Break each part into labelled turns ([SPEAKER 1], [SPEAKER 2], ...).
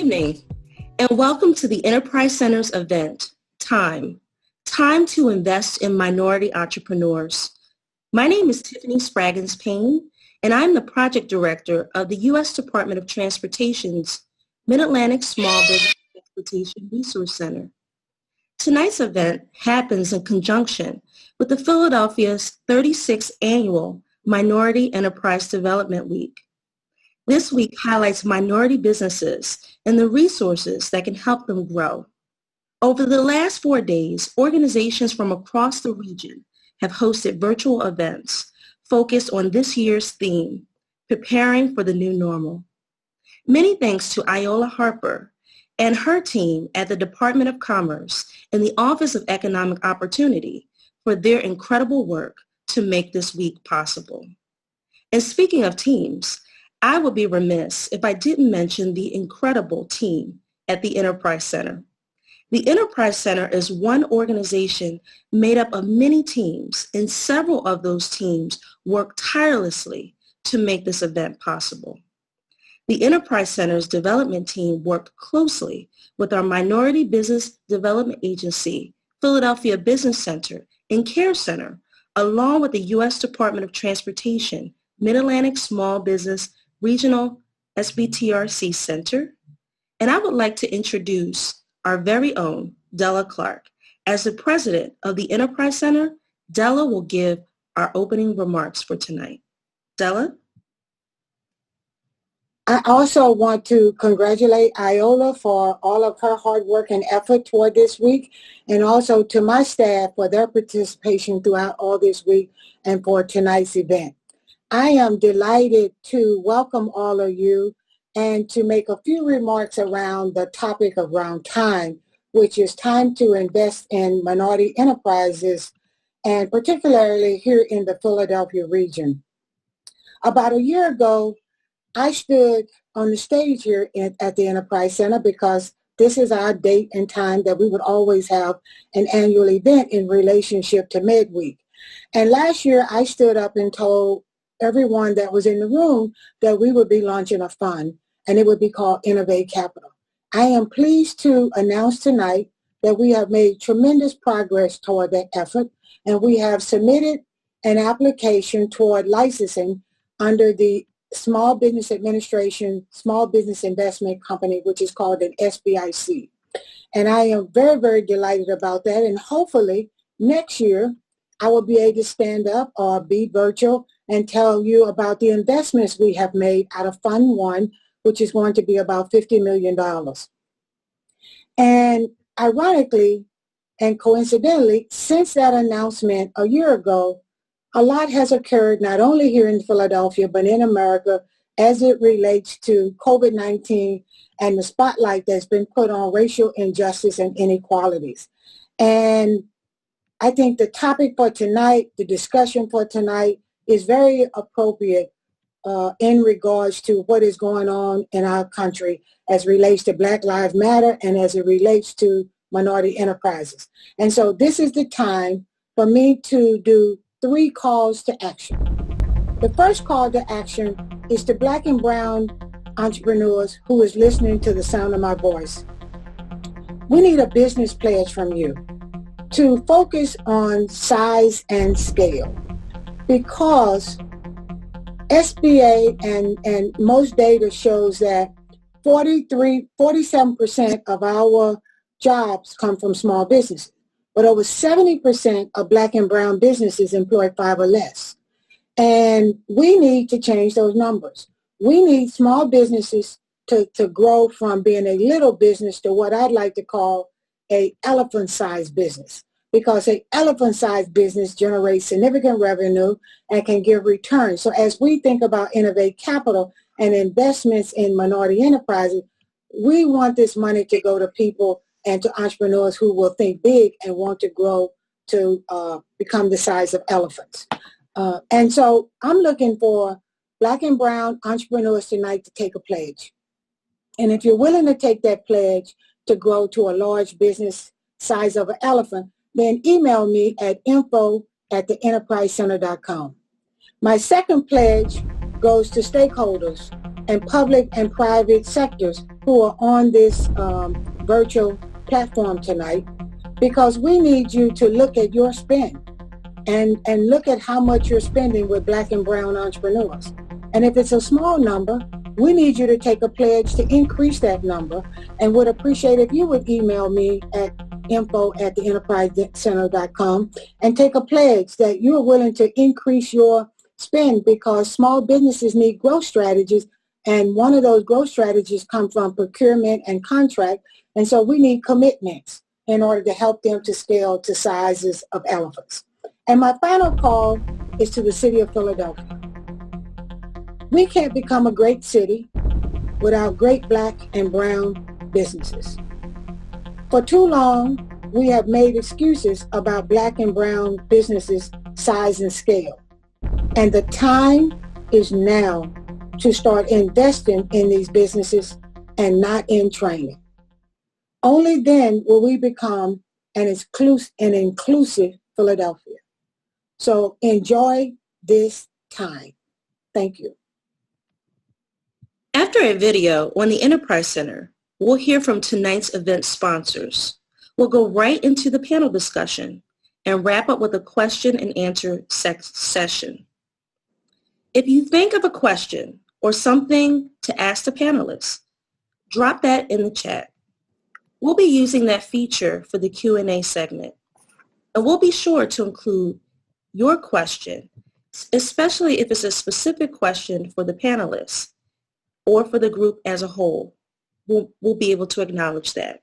[SPEAKER 1] evening, and welcome to the Enterprise Center's event, Time to Invest in Minority Entrepreneurs. My name is Tiffany Spraggins-Payne, and I'm the Project Director of the U.S. Department of Transportation's Mid-Atlantic Small Business Transportation Resource Center. Tonight's event happens in conjunction with the Philadelphia's 36th Annual Minority Enterprise Development Week. This week highlights minority businesses and the resources that can help them grow. Over the last 4 days, organizations from across the region have hosted virtual events focused on this year's theme, Preparing for the New Normal. Many thanks to Iola Harper and her team at the Department of Commerce and the Office of Economic Opportunity for their incredible work to make this week possible. And speaking of teams, I would be remiss if I didn't mention the incredible team at the Enterprise Center. The Enterprise Center is one organization made up of many teams, and several of those teams work tirelessly to make this event possible. The Enterprise Center's development team worked closely with our Minority Business Development Agency, Philadelphia Business Center, and Care Center, along with the U.S. Department of Transportation, Mid-Atlantic Small Business Regional SBTRC Center. And I would like to introduce our very own Della Clark. As the president of the Enterprise Center, Della will give our opening remarks for tonight. Della?
[SPEAKER 2] I also want to congratulate Iola for all of her hard work and effort toward this week, and also to my staff for their participation throughout all this week and for tonight's event. I am delighted to welcome all of you and to make a few remarks around the topic around time, which is time to invest in minority enterprises, and particularly here in the Philadelphia region. About a year ago, I stood on the stage here at the Enterprise Center because this is our date and time that we would always have an annual event in relationship to Midweek. And last year, I stood up and told everyone that was in the room that we would be launching a fund, and it would be called Innovate Capital. I am pleased to announce tonight that we have made tremendous progress toward that effort, and we have submitted an application toward licensing under the Small Business Administration Small Business Investment Company, which is called an SBIC. And I am very, very delighted about that, and hopefully next year I will be able to stand up or be virtual and tell you about the investments we have made out of Fund 1, which is going to be about $50 million. And ironically and coincidentally, since that announcement a year ago, a lot has occurred not only here in Philadelphia, but in America as it relates to COVID-19 and the spotlight that's been put on racial injustice and inequalities. And I think the topic for tonight, the discussion for tonight, is very appropriate in regards to what is going on in our country as it relates to Black Lives Matter and as it relates to minority enterprises. And so this is the time for me to do 3 calls to action. The first call to action is to Black and brown entrepreneurs who is listening to the sound of my voice. We need a business pledge from you to focus on size and scale, because SBA and most data shows that 47% of our jobs come from small businesses, but over 70% of Black and brown businesses employ 5 or less. And we need to change those numbers. We need small businesses to grow from being a little business to what I'd like to call a elephant-sized business, because an elephant-sized business generates significant revenue and can give returns. So as we think about Innovate Capital and investments in minority enterprises, we want this money to go to people and to entrepreneurs who will think big and want to grow to become the size of elephants. And so I'm looking for Black and brown entrepreneurs tonight to take a pledge. And if you're willing to take that pledge to grow to a large business size of an elephant, then email me at info@theenterprisecenter.com. My second pledge goes to stakeholders and public and private sectors who are on this virtual platform tonight, because we need you to look at your spend and look at how much you're spending with Black and brown entrepreneurs. And if it's a small number, we need you to take a pledge to increase that number, and would appreciate if you would email me at info@theenterprisecenter.com and take a pledge that you're willing to increase your spend, because small businesses need growth strategies, and one of those growth strategies come from procurement and contract, and so we need commitments in order to help them to scale to sizes of elephants. And my final call is to the city of Philadelphia. We can't become a great city without great Black and brown businesses. For too long, we have made excuses about Black and brown businesses' size and scale. And the time is now to start investing in these businesses and not in training. Only then will we become an inclusive Philadelphia. So enjoy this time. Thank you.
[SPEAKER 1] After a video on the Enterprise Center, we'll hear from tonight's event sponsors. We'll go right into the panel discussion and wrap up with a question and answer session. If you think of a question or something to ask the panelists, drop that in the chat. We'll be using that feature for the Q&A segment, and we'll be sure to include your question, especially if it's a specific question for the panelists or for the group as a whole. We'll be able to acknowledge that.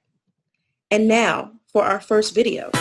[SPEAKER 1] And now for our first video.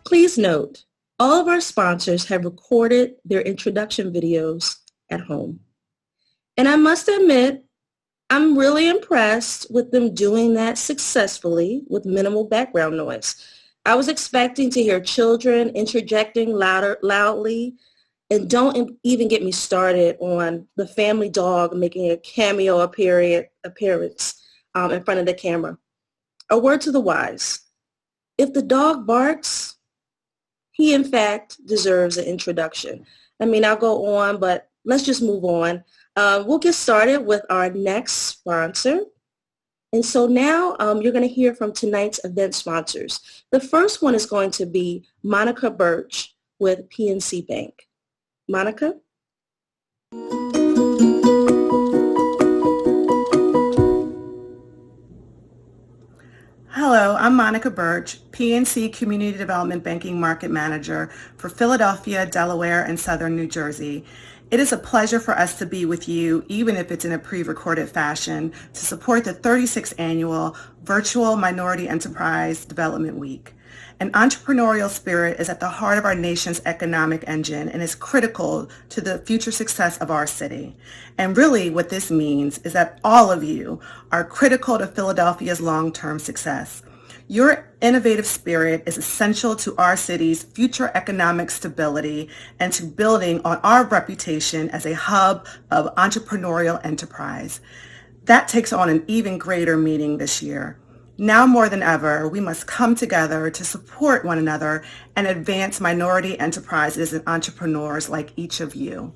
[SPEAKER 1] Please note, all of our sponsors have recorded their introduction videos at home. And I must admit, I'm really impressed with them doing that successfully with minimal background noise. I was expecting to hear children interjecting loudly, and don't even get me started on the family dog making a cameo appearance in front of the camera. A word to the wise: if the dog barks, he in fact deserves an introduction. I mean, I'll go on, but let's just move on. We'll get started with our next sponsor. And so now you're going to hear from tonight's event sponsors. The first one is going to be Monica Birch with PNC Bank. Monica?
[SPEAKER 3] Hello, I'm Monica Birch, PNC Community Development Banking Market Manager for Philadelphia, Delaware, and Southern New Jersey. It is a pleasure for us to be with you, even if it's in a pre-recorded fashion, to support the 36th Annual Virtual Minority Enterprise Development Week. An entrepreneurial spirit is at the heart of our nation's economic engine and is critical to the future success of our city. And really what this means is that all of you are critical to Philadelphia's long-term success. Your innovative spirit is essential to our city's future economic stability and to building on our reputation as a hub of entrepreneurial enterprise. That takes on an even greater meaning this year. Now more than ever, we must come together to support one another and advance minority enterprises and entrepreneurs like each of you.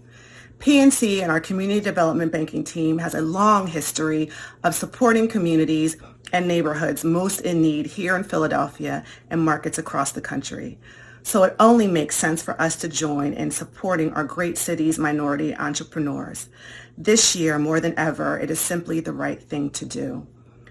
[SPEAKER 3] PNC and our Community Development Banking team has a long history of supporting communities and neighborhoods most in need here in Philadelphia and markets across the country. So it only makes sense for us to join in supporting our great city's minority entrepreneurs. This year, more than ever, it is simply the right thing to do.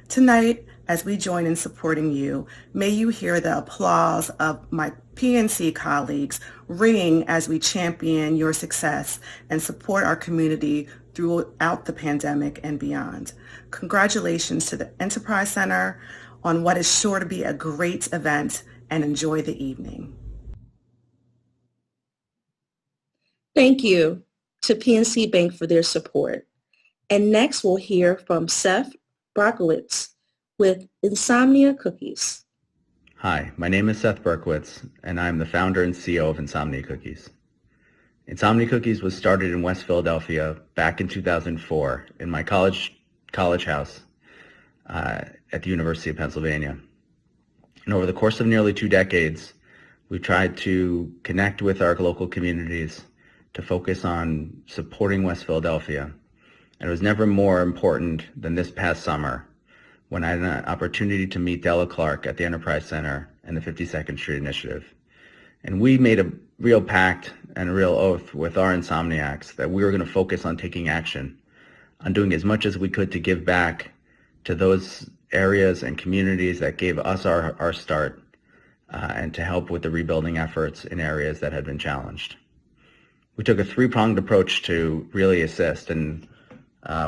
[SPEAKER 3] Tonight, as we join in supporting you, may you hear the applause of my PNC colleagues ringing as we champion your success and support our community throughout the pandemic and beyond. Congratulations to the Enterprise Center on what is sure to be a great event, and enjoy the evening.
[SPEAKER 1] Thank you to PNC Bank for their support. And next we'll hear from Seth Berkowitz with Insomnia Cookies.
[SPEAKER 4] Hi, my name is Seth Berkowitz, and I'm the founder and CEO of Insomnia Cookies. Insomnia Cookies was started in West Philadelphia back in 2004 in my college house at the University of Pennsylvania. And over the course of nearly 2 decades, we tried to connect with our local communities to focus on supporting West Philadelphia. And it was never more important than this past summer when I had an opportunity to meet Della Clark at the Enterprise Center and the 52nd Street Initiative. And we made a real pact and a real oath with our insomniacs that we were going to focus on taking action, on doing as much as we could to give back to those areas and communities that gave us our start and to help with the rebuilding efforts in areas that had been challenged. We took a 3-pronged approach to really assist, and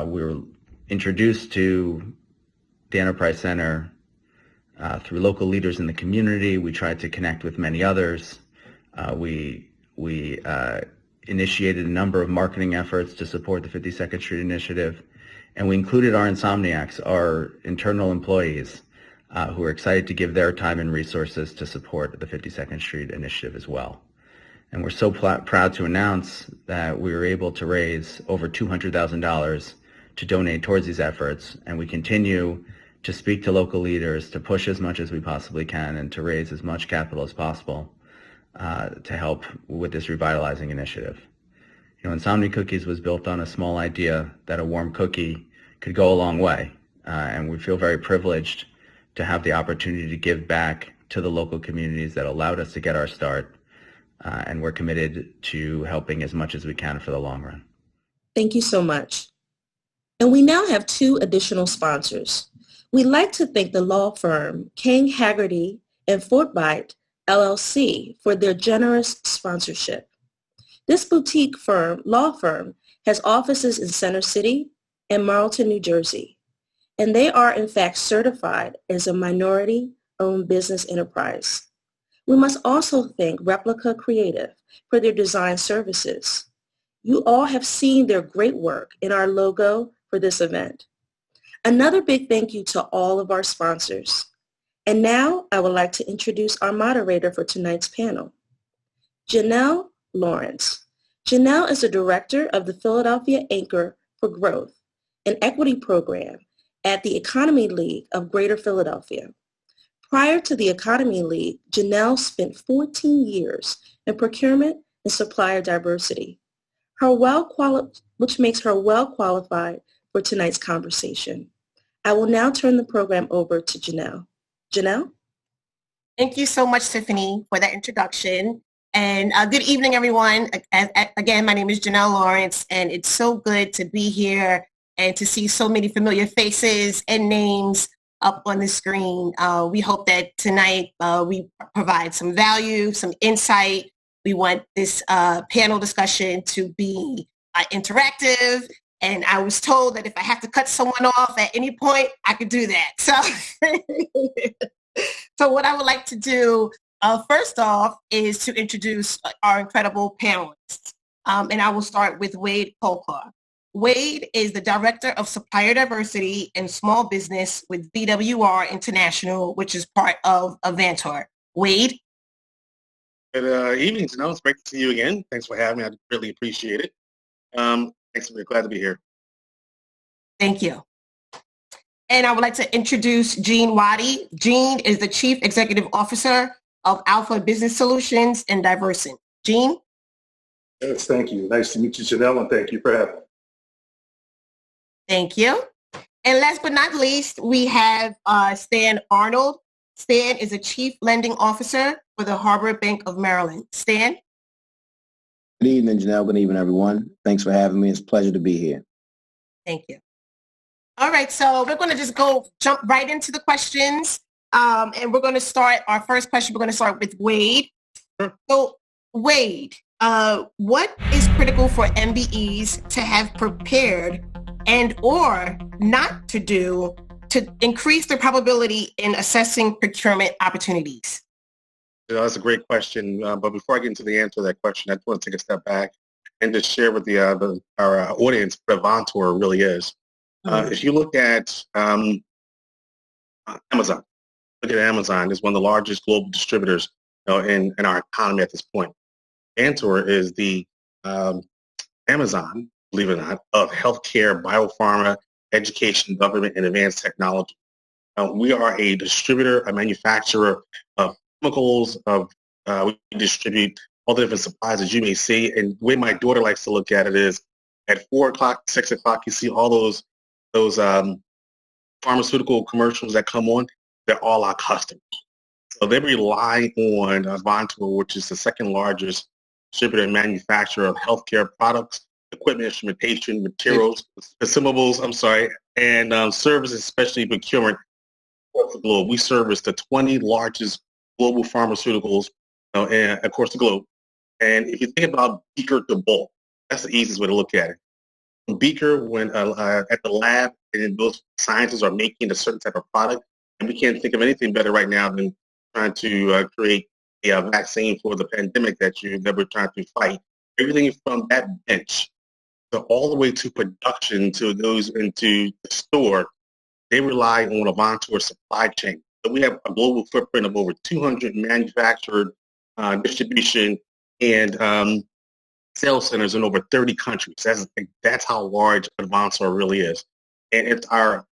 [SPEAKER 4] we were introduced to the Enterprise Center through local leaders in the community. We tried to connect with many others. We initiated a number of marketing efforts to support the 52nd Street Initiative, and we included our insomniacs, our internal employees, who are excited to give their time and resources to support the 52nd Street Initiative as well. And we're so proud to announce that we were able to raise over $200,000 to donate towards these efforts, and we continue to speak to local leaders, to push as much as we possibly can, and to raise as much capital as possible to help with this revitalizing initiative. You know, Insomnia Cookies was built on a small idea that a warm cookie could go a long way, and we feel very privileged to have the opportunity to give back to the local communities that allowed us to get our start, and we're committed to helping as much as we can for the long run.
[SPEAKER 1] Thank you so much. And we now have 2 additional sponsors. We'd like to thank the law firm King Haggerty and Fortbyte LLC for their generous sponsorship. This boutique law firm has offices in Center City and Marlton, New Jersey, and they are in fact certified as a minority-owned business enterprise. We must also thank Replica Creative for their design services. You all have seen their great work in our logo for this event. Another big thank you to all of our sponsors. And now I would like to introduce our moderator for tonight's panel, Janelle Lawrence. Janelle is the director of the Philadelphia Anchor for Growth, an equity program at the Economy League of Greater Philadelphia. Prior to the Economy League, Janelle spent 14 years in procurement and supplier diversity, which makes her well qualified for tonight's conversation. I will now turn the program over to Janelle. Janelle?
[SPEAKER 5] Thank you so much, Tiffany, for that introduction. And good evening, everyone. Again, my name is Janelle Lawrence, and it's so good to be here and to see so many familiar faces and names up on the screen. We hope that tonight we provide some value, some insight. We want this panel discussion to be interactive. And I was told that if I have to cut someone off at any point, I could do that. So what I would like to do first off is to introduce our incredible panelists. And I will start with Wade Kolkar. Wade is the Director of Supplier Diversity and Small Business with VWR International, which is part of Avantor. Wade?
[SPEAKER 6] Good evening, Janelle. It's great to see you again. Thanks for having me. I really appreciate it. Thanks. We're glad to be here.
[SPEAKER 5] Thank you. And I would like to introduce Gene Waddy. Gene is the Chief Executive Officer of Alpha Business Solutions and Diversent. Gene?
[SPEAKER 7] Yes, thank you. Nice to meet you, Janelle, and thank you for having me.
[SPEAKER 5] Thank you. And last but not least, we have Stan Arnold. Stan is a Chief Lending Officer for the Harbor Bank of Maryland. Stan?
[SPEAKER 8] Good evening, Janelle. Good evening, everyone. Thanks for having me. It's a pleasure to be here.
[SPEAKER 5] Thank you. All right, so we're going to just jump right into the questions. And we're going to start our first question. We're going to start with Wade. So Wade, what is critical for MBEs to have prepared and or not to do to increase their probability in assessing procurement opportunities?
[SPEAKER 6] That's a great question. But before I get into the answer to that question, I just want to take a step back and just share with our audience what Avantor really is. If you look at Amazon, Amazon is one of the largest global distributors in our economy at this point. Avantor is the Amazon, believe it or not, of healthcare, biopharma, education, government, and advanced technology. We are a distributor, a manufacturer of chemicals, we distribute all the different supplies that you may see. And the way my daughter likes to look at it is at 4 o'clock, 6 o'clock, you see all those pharmaceutical commercials that come on. They're all our customers. So they rely on Avantor, which is the second largest distributor and manufacturer of healthcare products, equipment, instrumentation, materials, consumables, and services, especially procurement across the globe. We service the 20 largest global pharmaceuticals across the globe. And if you think about beaker to bulk, that's the easiest way to look at it. Beaker, when at the lab, and those scientists are making a certain type of product, and we can't think of anything better right now than trying to create a vaccine for the pandemic that we're trying to fight. Everything from that bench to all the way to production to those into the store, they rely on Avantor supply chain. So we have a global footprint of over 200 manufactured distribution and sales centers in over 30 countries. That's how large Avantor really is. And it's our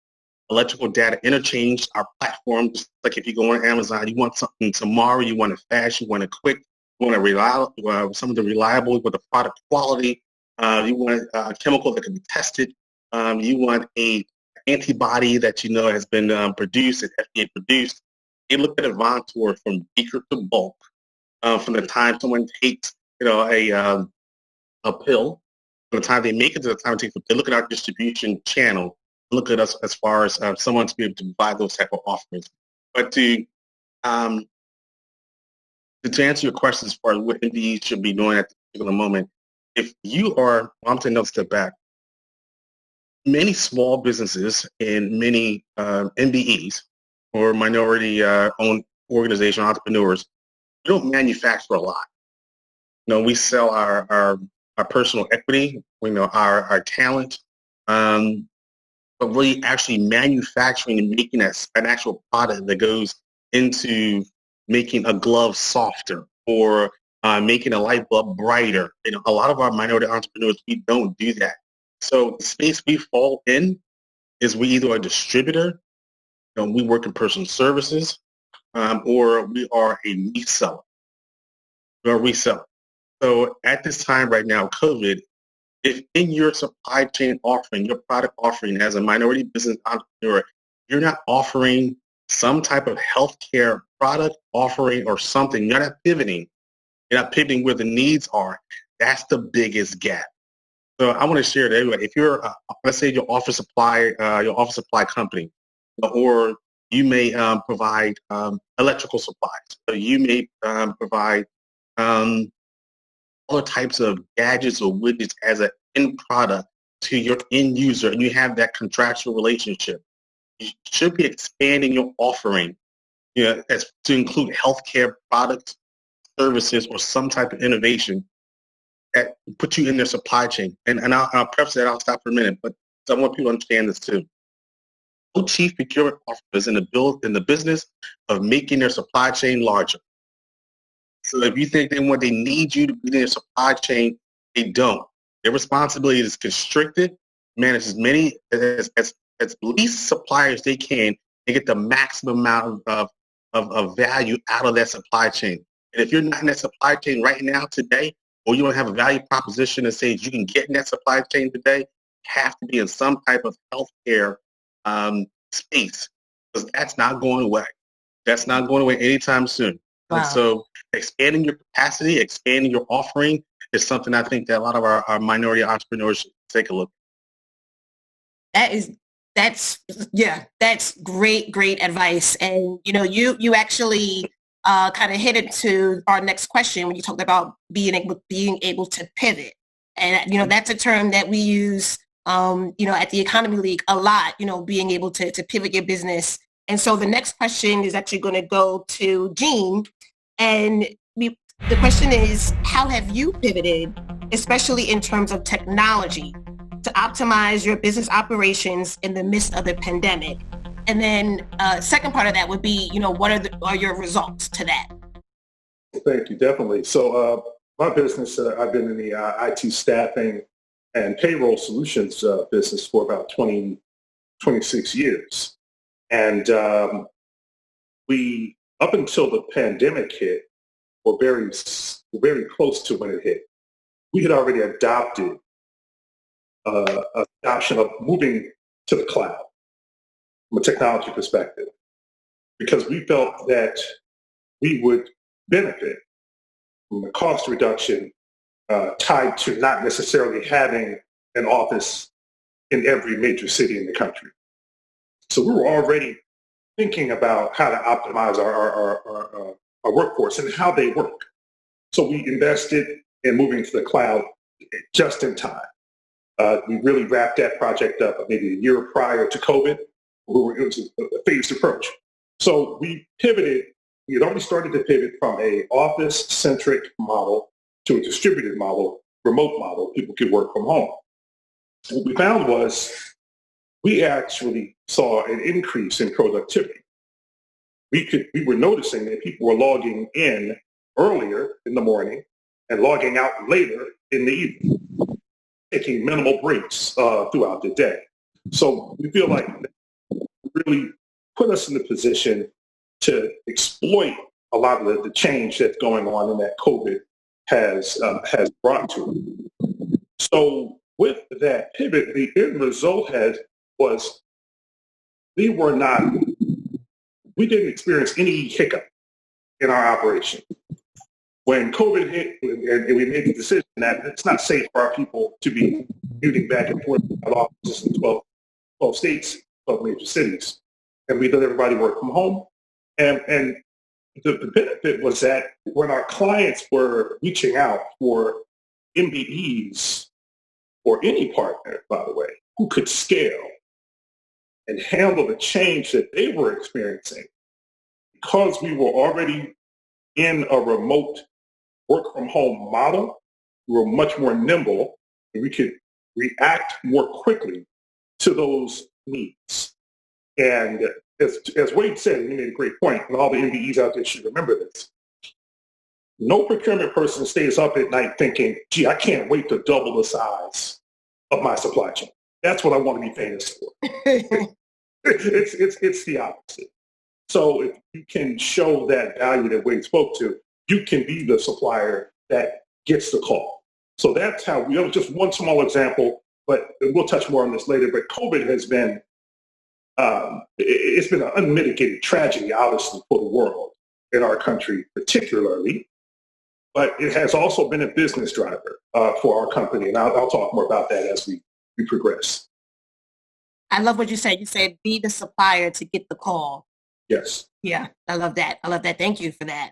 [SPEAKER 6] electrical data interchange, our platform. Just like if you go on Amazon, you want something tomorrow, you want it fast, you want it quick, you want it reliable, something reliable with the product quality. You want a chemical that can be tested. You want a antibody that you know has been produced, and FDA produced. You look at Avantor from beaker to bulk, from the time someone takes a pill, from the time they make it to the time they look at our distribution channel, look at us as far as someone to be able to provide those type of offerings. But to answer your question as far as what MBEs should be doing at this particular moment, if you are, I'm taking another step back, many small businesses and many MBEs or minority-owned organization entrepreneurs, we don't manufacture a lot. We sell our personal equity, our talent, but really actually manufacturing and making an actual product that goes into making a glove softer or making a light bulb brighter. A lot of our minority entrepreneurs, we don't do that. So the space we fall in is we either are a distributor, we work in personal services, or we are a reseller. We're a reseller. So at this time right now, COVID, if in your supply chain offering, your product offering as a minority business entrepreneur, you're not offering some type of healthcare product offering or something, you're not pivoting where the needs are, that's the biggest gap. So I want to share that everybody. If you're, let's say your office supply company, or You may provide electrical supplies. So you may provide other types of gadgets or widgets as an end product to your end user, and you have that contractual relationship. You should be expanding your offering, as to include healthcare products, services, or some type of innovation that put you in their supply chain. And I'll preface that. I'll stop for a minute, but I want people to understand this too. No chief procurement officer is in the business of making their supply chain larger. So if you think they need you to be in their supply chain, they don't. Their responsibility is constricted, manage as many as least suppliers they can, and get the maximum amount of value out of that supply chain. And if you're not in that supply chain right now today, or you don't have a value proposition that says you can get in that supply chain today, you have to be in some type of healthcare space, because that's not going away. That's not going away anytime soon.
[SPEAKER 5] Wow.
[SPEAKER 6] And so expanding your capacity, expanding your offering is something I think that a lot of our minority entrepreneurs should take a look
[SPEAKER 5] at. That's great advice. And, you actually kind of hit into our next question when you talked about being able to pivot. And, that's a term that we use, at the Economy League a lot, being able to pivot your business. And so the next question is actually going to go to Jean. And the question is, how have you pivoted, especially in terms of technology, to optimize your business operations in the midst of the pandemic? And then second part of that would be, what are your results to that?
[SPEAKER 7] Thank you, definitely. So my business, I've been in the IT staffing and payroll solutions business for about 26 years. And we, up until the pandemic hit, were very close to when it hit. We had already adopted adoption of moving to the cloud from a technology perspective, because we felt that we would benefit from the cost reduction tied to not necessarily having an office in every major city in the country. So we were already thinking about how to optimize our workforce and how they work. So we invested in moving to the cloud just in time. We really wrapped that project up maybe a year prior to COVID. It was a phased approach. So we pivoted. We had already started to pivot from a office-centric model to a distributed model, remote model. People could work from home. What we found was we actually saw an increase in productivity. We were noticing that people were logging in earlier in the morning and logging out later in the evening, taking minimal breaks throughout the day. So we feel like that really put us in the position to exploit a lot of the change that's going on and that COVID has brought to it. So with that pivot, the end result was we didn't experience any hiccup in our operation. When COVID hit and we made the decision that it's not safe for our people to be commuting back and forth to offices in 12 states, 12 major cities, and we let everybody work from home. And the benefit was that when our clients were reaching out for MBEs or any partner, by the way, who could scale and handle the change that they were experiencing, because we were already in a remote work from home model, we were much more nimble and we could react more quickly to those needs. And as Wade said, and he made a great point, and all the MBEs out there should remember this, no procurement person stays up at night thinking, gee, I can't wait to double the size of my supply chain. That's what I want to be famous for. It's the opposite. So if you can show that value that Wade spoke to, you can be the supplier that gets the call. So that's how that was just one small example, but we'll touch more on this later. But COVID has been, it's been an unmitigated tragedy, obviously, for the world, in our country particularly. But it has also been a business driver for our company. And I'll talk more about that as we progress.
[SPEAKER 5] I love what you said. You said be the supplier to get the call.
[SPEAKER 7] Yes.
[SPEAKER 5] Yeah, I love that. I love that. Thank you for that.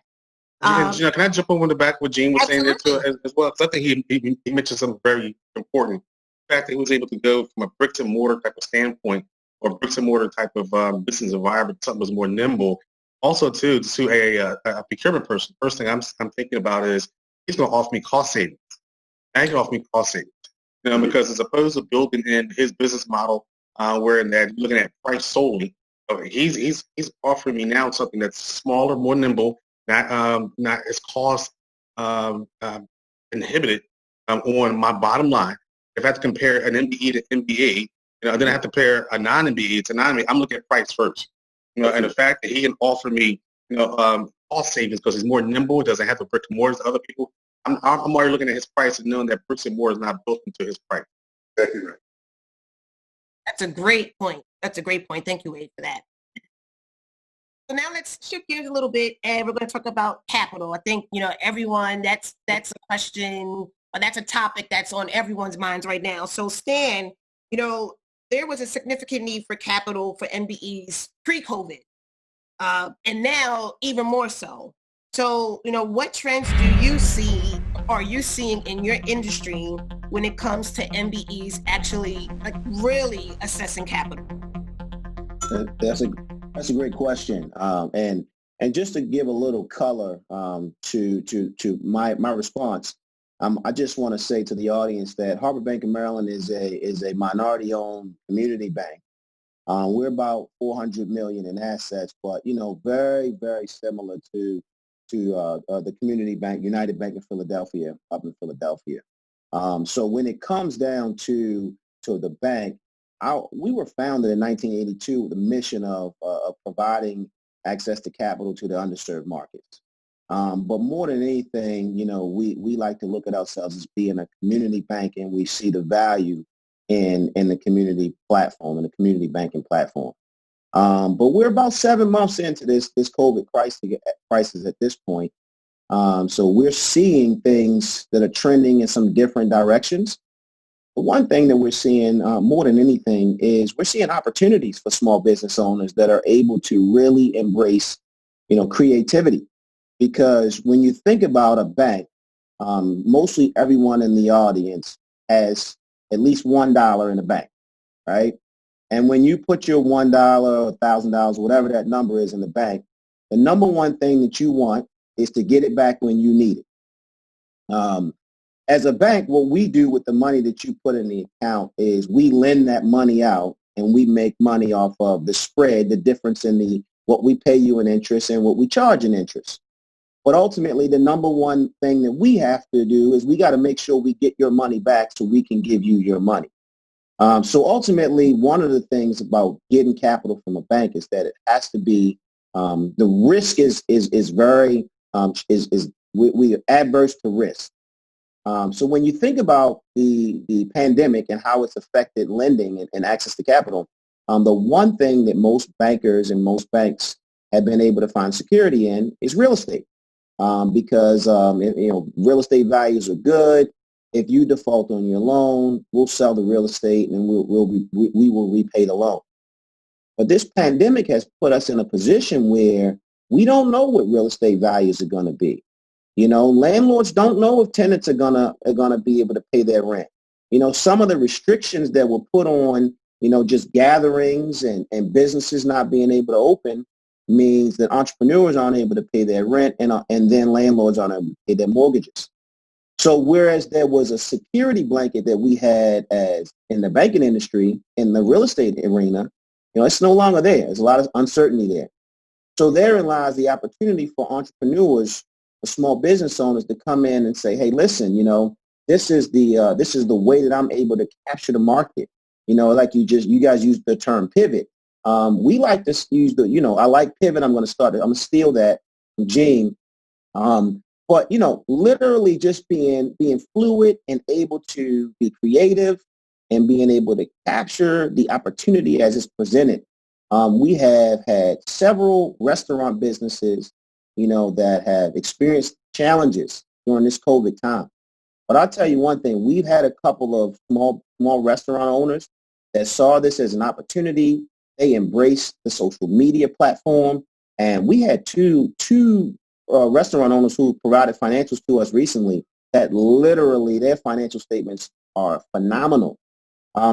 [SPEAKER 6] And, can I jump on the back what Gene was saying there too as well? Because I think he mentioned something very important. The fact that he was able to go from a bricks and mortar type of standpoint or bricks and mortar type of business environment, something was more nimble. Also, too, to a procurement person, first thing I'm thinking about is he's going to offer me cost savings. And he can offer me cost savings, because as opposed to building in his business model, where that you're looking at price solely, he's offering me now something that's smaller, more nimble, not as cost inhibited on my bottom line. If I have to compare an MBE to MBA, then I have to compare a non-MBE to non-MBA. I'm looking at price first, and the fact that he can offer me, cost savings because he's more nimble, doesn't have to brick and mortar to other people. I'm already looking at his price and knowing that bricks and mortar is not built into his price.
[SPEAKER 7] Exactly right.
[SPEAKER 5] That's a great point. That's a great point. Thank you, Wade, for that. So now let's shift gears a little bit, and we're going to talk about capital. I think, everyone, that's a question, or that's a topic that's on everyone's minds right now. So Stan, there was a significant need for capital for MBEs pre-COVID, and now even more so. So, what trends do you see, are you seeing in your industry when it comes to MBEs actually really assessing capital?
[SPEAKER 8] That's a great question. And just to give a little color to my response, I just want to say to the audience that Harbor Bank of Maryland is a minority-owned community bank. We're about $400 million in assets, but very, very similar to the community bank, United Bank of Philadelphia, up in Philadelphia. So when it comes down to the bank, we were founded in 1982 with the mission of providing access to capital to the underserved markets. But more than anything, we like to look at ourselves as being a community bank, and we see the value in the community platform and the community banking platform. But we're about 7 months into this COVID crisis at this point. So we're seeing things that are trending in some different directions. The one thing that we're seeing more than anything is we're seeing opportunities for small business owners that are able to really embrace, creativity. Because when you think about a bank, mostly everyone in the audience has at least $1 in the bank, right? And when you put your $1, $1,000, whatever that number is in the bank, the number one thing that you want is to get it back when you need it. As a bank, what we do with the money that you put in the account is we lend that money out, and we make money off of the spread, the difference in what we pay you in interest and what we charge in interest. But ultimately, the number one thing that we have to do is we got to make sure we get your money back so we can give you your money. So ultimately, one of the things about getting capital from a bank is that it has to be the risk is very we are adverse to risk. So when you think about the pandemic and how it's affected lending and access to capital, the one thing that most bankers and most banks have been able to find security in is real estate, because real estate values are good. If you default on your loan, we'll sell the real estate and we will repay the loan. But this pandemic has put us in a position where we don't know what real estate values are going to be. Landlords don't know if tenants are gonna be able to pay their rent. Some of the restrictions that were put on, just gatherings and businesses not being able to open means that entrepreneurs aren't able to pay their rent, and then landlords aren't able to pay their mortgages. So whereas there was a security blanket that we had as in the banking industry, in the real estate arena, it's no longer there. There's a lot of uncertainty there. So therein lies the opportunity for entrepreneurs, for small business owners, to come in and say, hey, listen, this is the way that I'm able to capture the market. Like you guys use the term pivot. We like to use I like pivot. I'm going to steal that from Gene. But literally just being fluid and able to be creative and being able to capture the opportunity as it's presented. We have had several restaurant businesses, that have experienced challenges during this COVID time. But I'll tell you one thing, we've had a couple of small restaurant owners that saw this as an opportunity, They embraced the social media platform. And we had two restaurant owners who provided financials to us recently that literally their financial statements are phenomenal.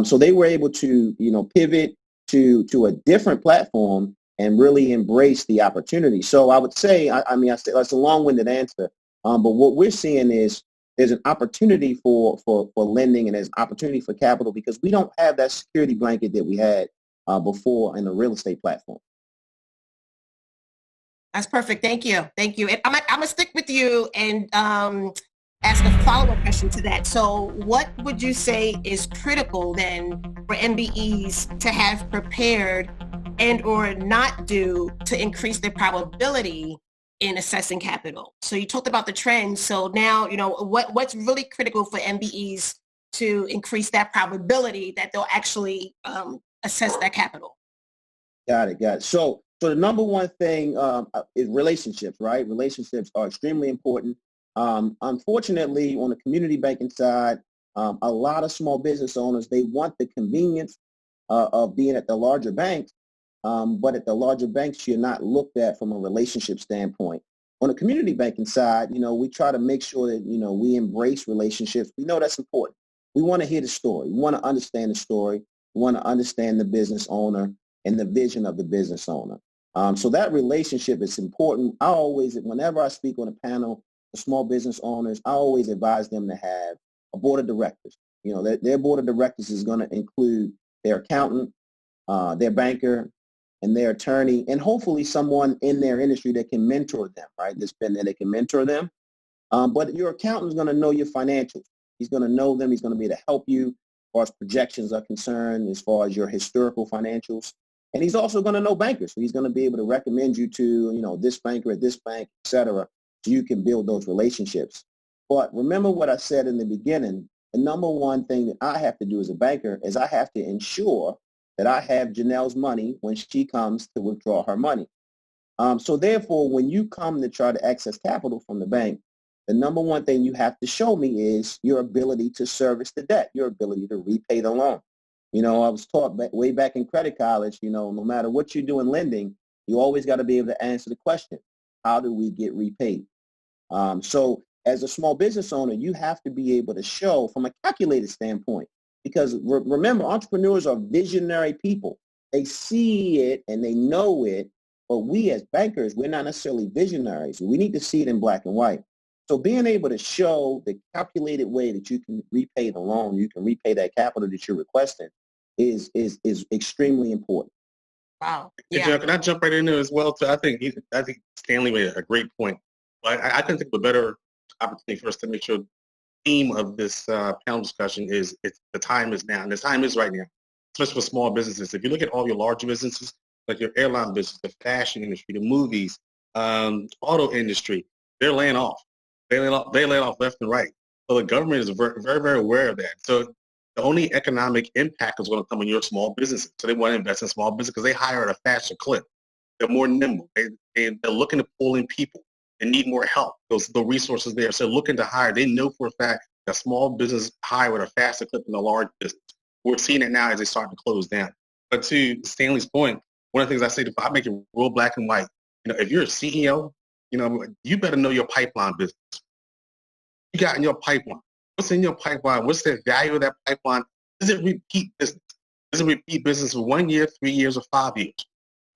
[SPEAKER 8] So they were able to, pivot to a different platform and really embrace the opportunity. So I would say, I say that's a long-winded answer, but what we're seeing is there's an opportunity for lending, and there's opportunity for capital because we don't have that security blanket that we had before in the real estate platform.
[SPEAKER 5] That's perfect. Thank you. Thank you. And I'm going to stick with you and ask a follow-up question to that. So what would you say is critical then for MBEs to have prepared and or not do to increase their probability in assessing capital? So you talked about the trends. So now, what's really critical for MBEs to increase that probability that they'll actually assess that capital?
[SPEAKER 8] Got it. So the number one thing is relationships, right? Relationships are extremely important. Unfortunately, on the community banking side, a lot of small business owners, they want the convenience of being at the larger banks, but at the larger banks, you're not looked at from a relationship standpoint. On the community banking side, we try to make sure that, we embrace relationships. We know that's important. We want to hear the story. We want to understand the story. We want to understand the business owner and the vision of the business owner. So that relationship is important. Whenever I speak on a panel of small business owners, I always advise them to have a board of directors. Their board of directors is going to include their accountant, their banker, and their attorney, and hopefully someone in their industry that can mentor them, right? That's been there, that can mentor them. But your accountant is going to know your financials. He's going to know them. He's going to be able to help you as far as projections are concerned, as far as your historical financials. And he's also going to know bankers. So he's going to be able to recommend you to, this banker at this bank, et cetera, so you can build those relationships. But remember what I said in the beginning, the number one thing that I have to do as a banker is I have to ensure that I have Janelle's money when she comes to withdraw her money. So therefore, when you come to try to access capital from the bank, the number one thing you have to show me is your ability to service the debt, your ability to repay the loan. I was taught way back in credit college, no matter what you do in lending, you always got to be able to answer the question, how do we get repaid? So as a small business owner, you have to be able to show from a calculated standpoint, because remember, entrepreneurs are visionary people. They see it and they know it, but we as bankers, we're not necessarily visionaries. We need to see it in black and white. So being able to show the calculated way that you can repay the loan, you can repay that capital that you're requesting is extremely important.
[SPEAKER 5] Wow.
[SPEAKER 6] Yeah. Hey, John, can I jump right in there as well? I think Stanley made a great point. I couldn't think of a better opportunity for us to make sure the theme of this panel discussion is the time is now, and the time is right now, especially for small businesses. If you look at all your larger businesses, like your airline business, the fashion industry, the movies, auto industry, they're laying off. They lay off left and right. So the government is very, very, very aware of that. So the only economic impact is going to come on your small businesses. So they want to invest in small business because they hire at a faster clip. They're more nimble. They're looking to pull in people and need more help. The resources there. So looking to hire. They know for a fact that small business hire at a faster clip than a large business. We're seeing it now as they start to close down. But to Stanley's point, one of the things I say, I make it real black and white. If you're a CEO, you better know your pipeline business. You got in your pipeline. What's in your pipeline? What's the value of that pipeline? Is it repeat business? Is it repeat business for 1 year, 3 years, or 5 years?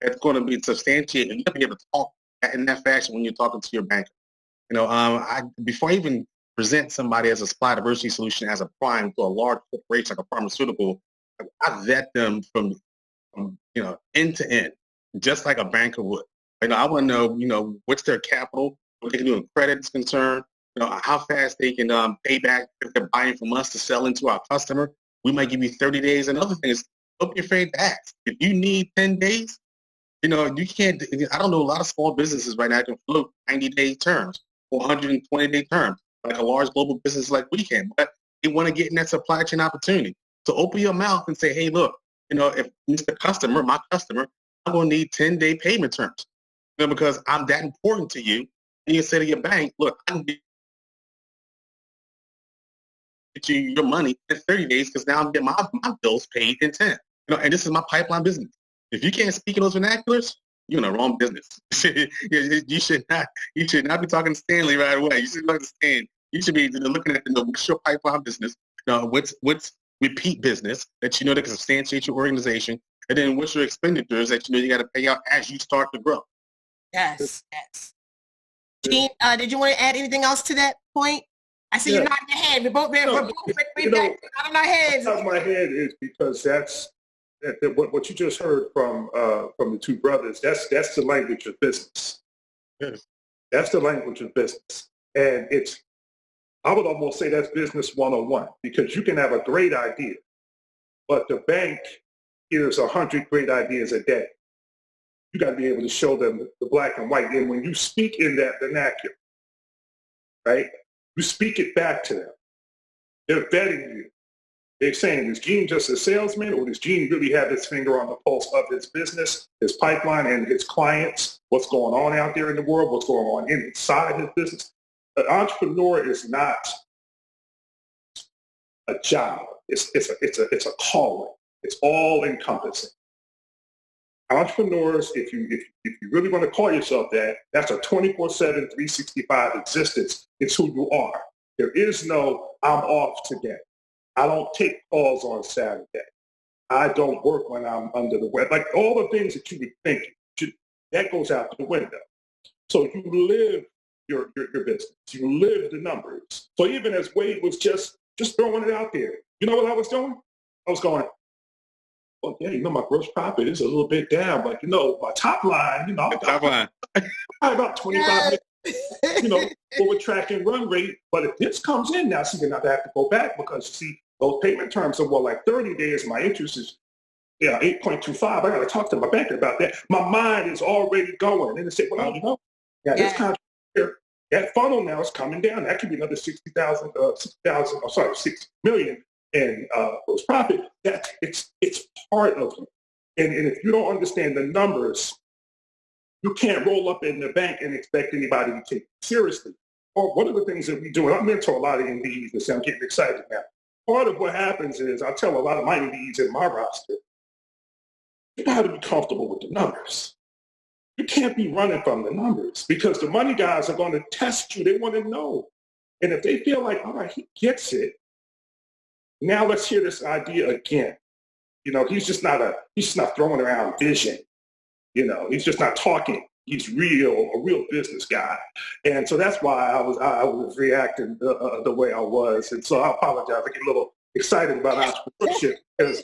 [SPEAKER 6] It's going to be substantiated. And you have to be able to talk in that fashion when you're talking to your banker. Before I even present somebody as a supply diversity solution as a prime to a large corporation like a pharmaceutical, I vet them from end to end, just like a banker would. I want to know, what's their capital, what they can do in credit is concerned, how fast they can pay back if they're buying from us to sell into our customer. We might give you 30 days. Another thing is, don't be afraid to ask. If you need 10 days, you can't, I don't know, a lot of small businesses right now can float 90-day terms or 120-day terms, like a large global business like we can, but they want to get in that supply chain opportunity. So open your mouth and say, hey, look, if Mr. Customer, my customer, I'm going to need 10-day payment terms, because I'm that important to you. And you say to your bank, look, I can get you your money in 30 days because now I'm getting my bills paid in 10. And this is my pipeline business. If you can't speak in those vernaculars, you're in the wrong business. you should not be talking to Stanley right away. You should understand. You should be looking at what's your pipeline business, what's repeat business that you know that can substantiate your organization, and then what's your expenditures that you know you got to pay out as you start to grow.
[SPEAKER 5] Yes. Gene, did you want to add anything else to that point? I see you nodding your head. We're both nodding our heads.
[SPEAKER 7] Top of my head is because that's what you just heard from the two brothers. That's the language of business.
[SPEAKER 6] Yes.
[SPEAKER 7] That's the language of business, and I would almost say that's business 101, because you can have a great idea, but the bank hears 100 great ideas a day. You got to be able to show them the black and white. And when you speak in that vernacular, right, you speak it back to them. They're vetting you. They're saying, is Gene just a salesman, or does Gene really have his finger on the pulse of his business, his pipeline, and his clients, what's going on out there in the world, what's going on inside his business? An entrepreneur is not a job. It's a calling. It's all encompassing. Entrepreneurs, if you really want to call yourself that, that's a 24/7, 365 existence. It's who you are. There is no, I'm off today. I don't take calls on Saturday. I don't work when I'm under the weather. Like all the things that you would think, that goes out the window. So you live your business. You live the numbers. So even as Wade was just throwing it out there, you know what I was doing? I was going, well, yeah, my gross profit is a little bit down, but my top line,
[SPEAKER 6] top line.
[SPEAKER 7] about 25 over track and run rate. But if this comes in now, see, then I have to go back, because see, those payment terms are like 30 days. My interest is 8.25. I got to talk to my banker about that. My mind is already going. And they say, well, this contract here, that funnel now is coming down. That could be another 6 million in gross profit. That it's part of you. And if you don't understand the numbers, you can't roll up in the bank and expect anybody to take it seriously. Or one of the things that we do, and I mentor a lot of MDs, and so I'm getting excited now. Part of what happens is I tell a lot of my MDs in my roster, you got to be comfortable with the numbers. You can't be running from the numbers, because the money guys are going to test you. They want to know. And if they feel like, all right, he gets it, now let's hear this idea again. He's just not throwing around vision. He's just not talking. He's a real business guy. And so that's why I was reacting the way I was. And so I apologize. I get a little excited about entrepreneurship because,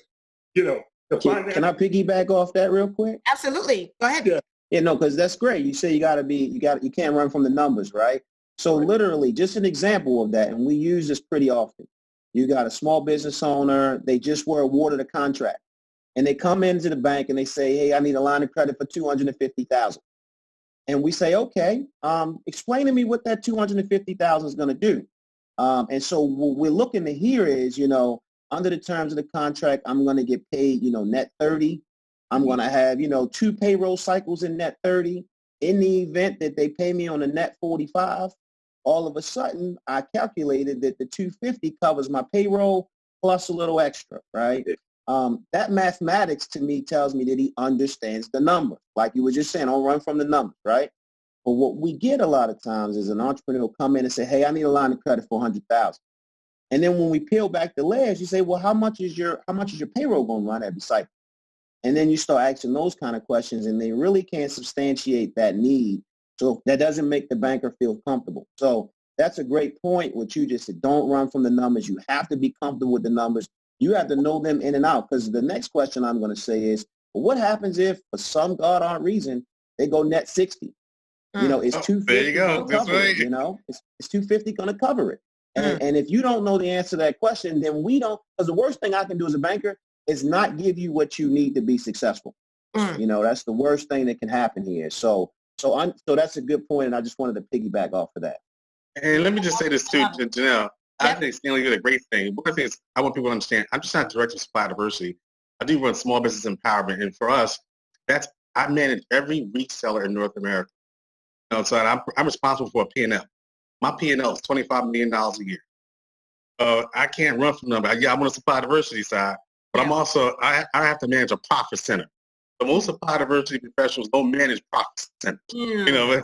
[SPEAKER 8] Can I piggyback off that real quick?
[SPEAKER 5] Absolutely. Go ahead.
[SPEAKER 8] Yeah, no, because that's great. You say you can't run from the numbers, right? So literally, just an example of that, and we use this pretty often. You got a small business owner, they just were awarded a contract, and they come into the bank and they say, hey, I need a line of credit for $250,000. And we say, okay, explain to me what that $250,000 is going to do. And so what we're looking to hear is, under the terms of the contract, I'm going to get paid, net 30. I'm going to have, 2 payroll cycles in net 30. In the event that they pay me on a net 45, all of a sudden I calculated that the 250 covers my payroll plus a little extra, right? That mathematics to me tells me that he understands the number. Like you were just saying, don't run from the numbers, right? But what we get a lot of times is an entrepreneur will come in and say, hey, I need a line of credit for $100,000. And then when we peel back the layers, you say, well, how much is your payroll going to run every cycle? And then you start asking those kind of questions, and they really can't substantiate that need. So that doesn't make the banker feel comfortable. So that's a great point, what you just said. Don't run from the numbers. You have to be comfortable with the numbers. You have to know them in and out, because the next question I'm going to say is, well, what happens if, for some God-on reason, they go net 60? It's 250
[SPEAKER 6] there you go.
[SPEAKER 8] That's right. It's 250 going to cover it. And if you don't know the answer to that question, then we don't, because the worst thing I can do as a banker is not give you what you need to be successful. That's the worst thing that can happen here. So that's a good point, and I just wanted to piggyback off of that.
[SPEAKER 6] And let me just say this too, Janelle. I think Stanley did a great thing. One of the things I want people to understand, I'm just not director of supply diversity. I do run small business empowerment, and for us, I manage every reseller in North America. So I'm responsible for a P&L. My P&L is $25 million a year. I can't run from them. I'm on the supply diversity side, but I'm also I have to manage a profit center. But most supply diversity professionals don't manage profit centers. You know,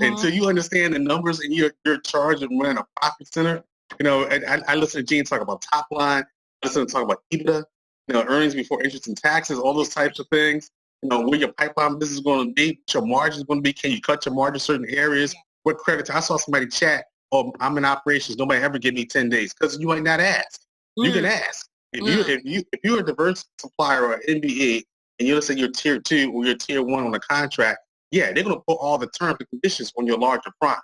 [SPEAKER 6] until you understand the numbers and you're charged of running a profit center. You know, and I listen to Gene talk about top line. I listen to talk about EBITDA. You know, earnings before interest and taxes, all those types of things. You know, where your pipeline business is going to be, what your margin is going to be. Can you cut your margin in certain areas? What credits? I saw somebody chat, "Oh, I'm in operations. Nobody ever give me 10 days," because you might not ask. You can ask. If you're a diverse supplier or an MBA, and you let's say you're tier 2 or you're tier 1 on a contract, yeah, they're going to put all the terms and conditions on your larger prime.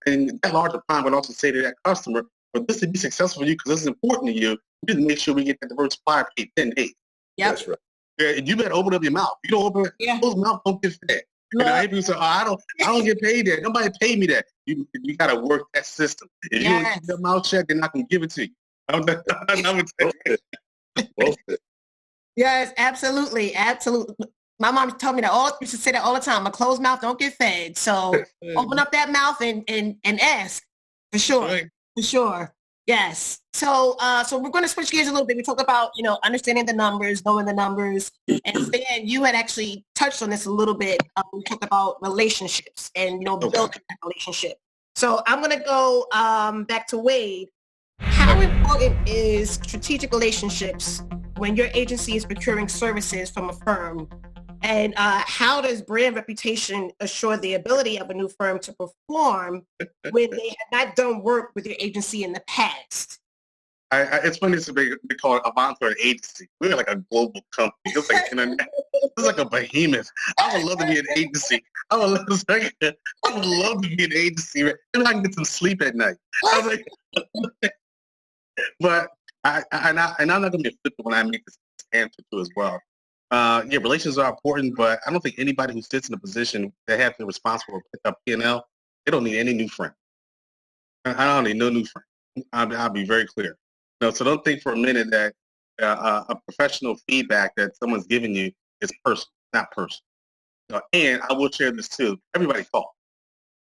[SPEAKER 6] And that larger prime would also say to that customer, for this to be successful for you, because this is important to you, we need to make sure we get that diverse supplier paid 10 days.
[SPEAKER 5] Yep.
[SPEAKER 6] That's right. Yeah, you better open up your mouth. You don't open it, closed mouth don't get fed. You know, people say, I don't get paid that. Nobody paid me that. You got to work that system. If you don't keep your mouth shut, they're not going to give it to you.
[SPEAKER 5] Yes, absolutely. Absolutely. My mom told me that you should say that all the time. A closed mouth don't get fed. So open up that mouth and ask for sure.
[SPEAKER 6] Right.
[SPEAKER 5] For sure. Yes. So we're going to switch gears a little bit. We talk about, understanding the numbers, knowing the numbers. And Stan, you had actually touched on this a little bit. We talked about relationships and, building that relationship. So I'm going to go back to Wade. How important is strategic relationships when your agency is procuring services from a firm? And how does brand reputation assure the ability of a new firm to perform when they have not done work with your agency in the past?
[SPEAKER 6] It's funny to be called Avantor an agency. We're like a global company. It's like it's like a behemoth. I would love to be an agency. I would love to be an agency. Maybe I can get some sleep at night. But I'm not going to be flippant when I make this answer too as well. Relations are important, but I don't think anybody who sits in a position that has to be responsible for pick up P&L, they don't need any new friend. I don't need no new friend. I'll be very clear. So don't think for a minute that a professional feedback that someone's giving you is personal, not personal. And I will share this too. Everybody talk.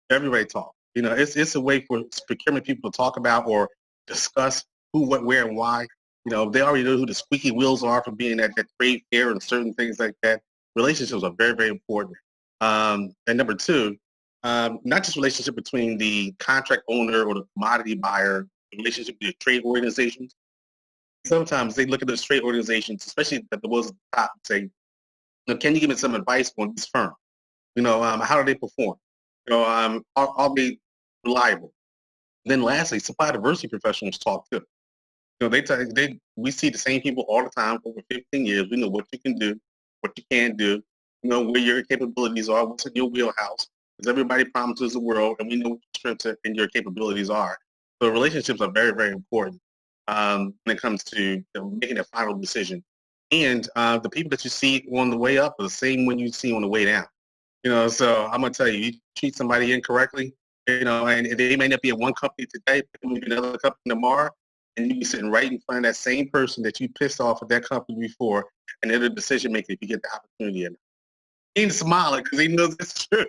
[SPEAKER 6] Everybody talk. It's a way for procurement people to talk about or discuss who, what, where, and why. They already know who the squeaky wheels are for being at that trade fair and certain things like that. Relationships are very, very important. And number two, not just relationship between the contract owner or the commodity buyer, the relationship with the trade organizations. Sometimes they look at those trade organizations, especially at the ones at the top, and say, can you give me some advice on this firm? How do they perform? Are they reliable? And then lastly, supply diversity professionals talk too. We see the same people all the time for over 15 years. We know what you can do, what you can't do, where your capabilities are, what's in your wheelhouse, because everybody promises the world, and we know what your strengths and your capabilities are. So relationships are very, very important when it comes to making a final decision. And the people that you see on the way up are the same one you see on the way down. So I'm going to tell you, you treat somebody incorrectly, and they may not be at one company today, but maybe another company tomorrow. And you be sitting right in front of that same person that you pissed off at that company before, and they're the decision maker if you get the opportunity or not. He's smiling because he knows it's true.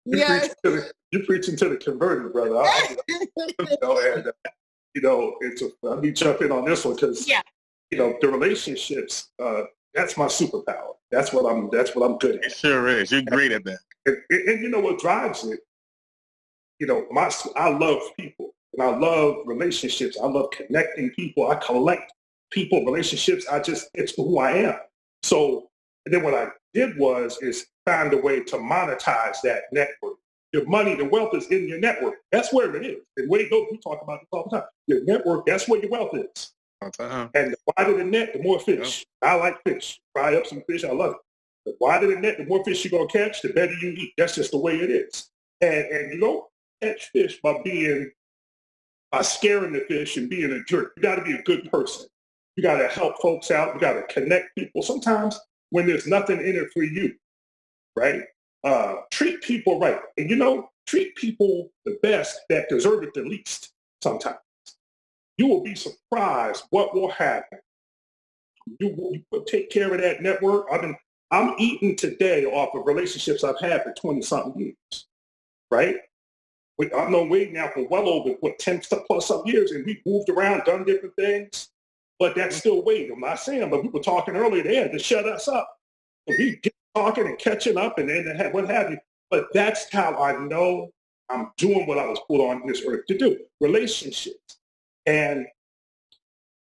[SPEAKER 7] You're preaching to the converted, brother. Let me jump in on this one because the relationships. That's my superpower. That's what I'm good at.
[SPEAKER 6] It sure is. You're great at that.
[SPEAKER 7] And what drives it? I love people. And I love relationships. I love connecting people. I collect people, relationships. It's who I am. So, and then what I did is find a way to monetize that network. Your money, the wealth is in your network. That's where it is. And we talk about this all the time. Your network, that's where your wealth is. And the wider the net, the more fish. I like fish. Fry up some fish. I love it. The wider the net, the more fish you're going to catch, the better you eat. That's just the way it is. And you don't catch fish by scaring the fish and being a jerk. You got to be a good person. You got to help folks out. You got to connect people. Sometimes when there's nothing in it for you, right? Treat people right. And treat people the best that deserve it the least sometimes. You will be surprised what will happen. You will take care of that network. I'm eating today off of relationships I've had for 20-something years, right? I've known Wade now for well over 10 plus some years, and we've moved around, done different things. but that's still Wade. I'm not saying, but we were talking earlier, they had to shut us up. We get talking and catching up and then what have you. But that's how I know I'm doing what I was put on this earth to do, relationships. And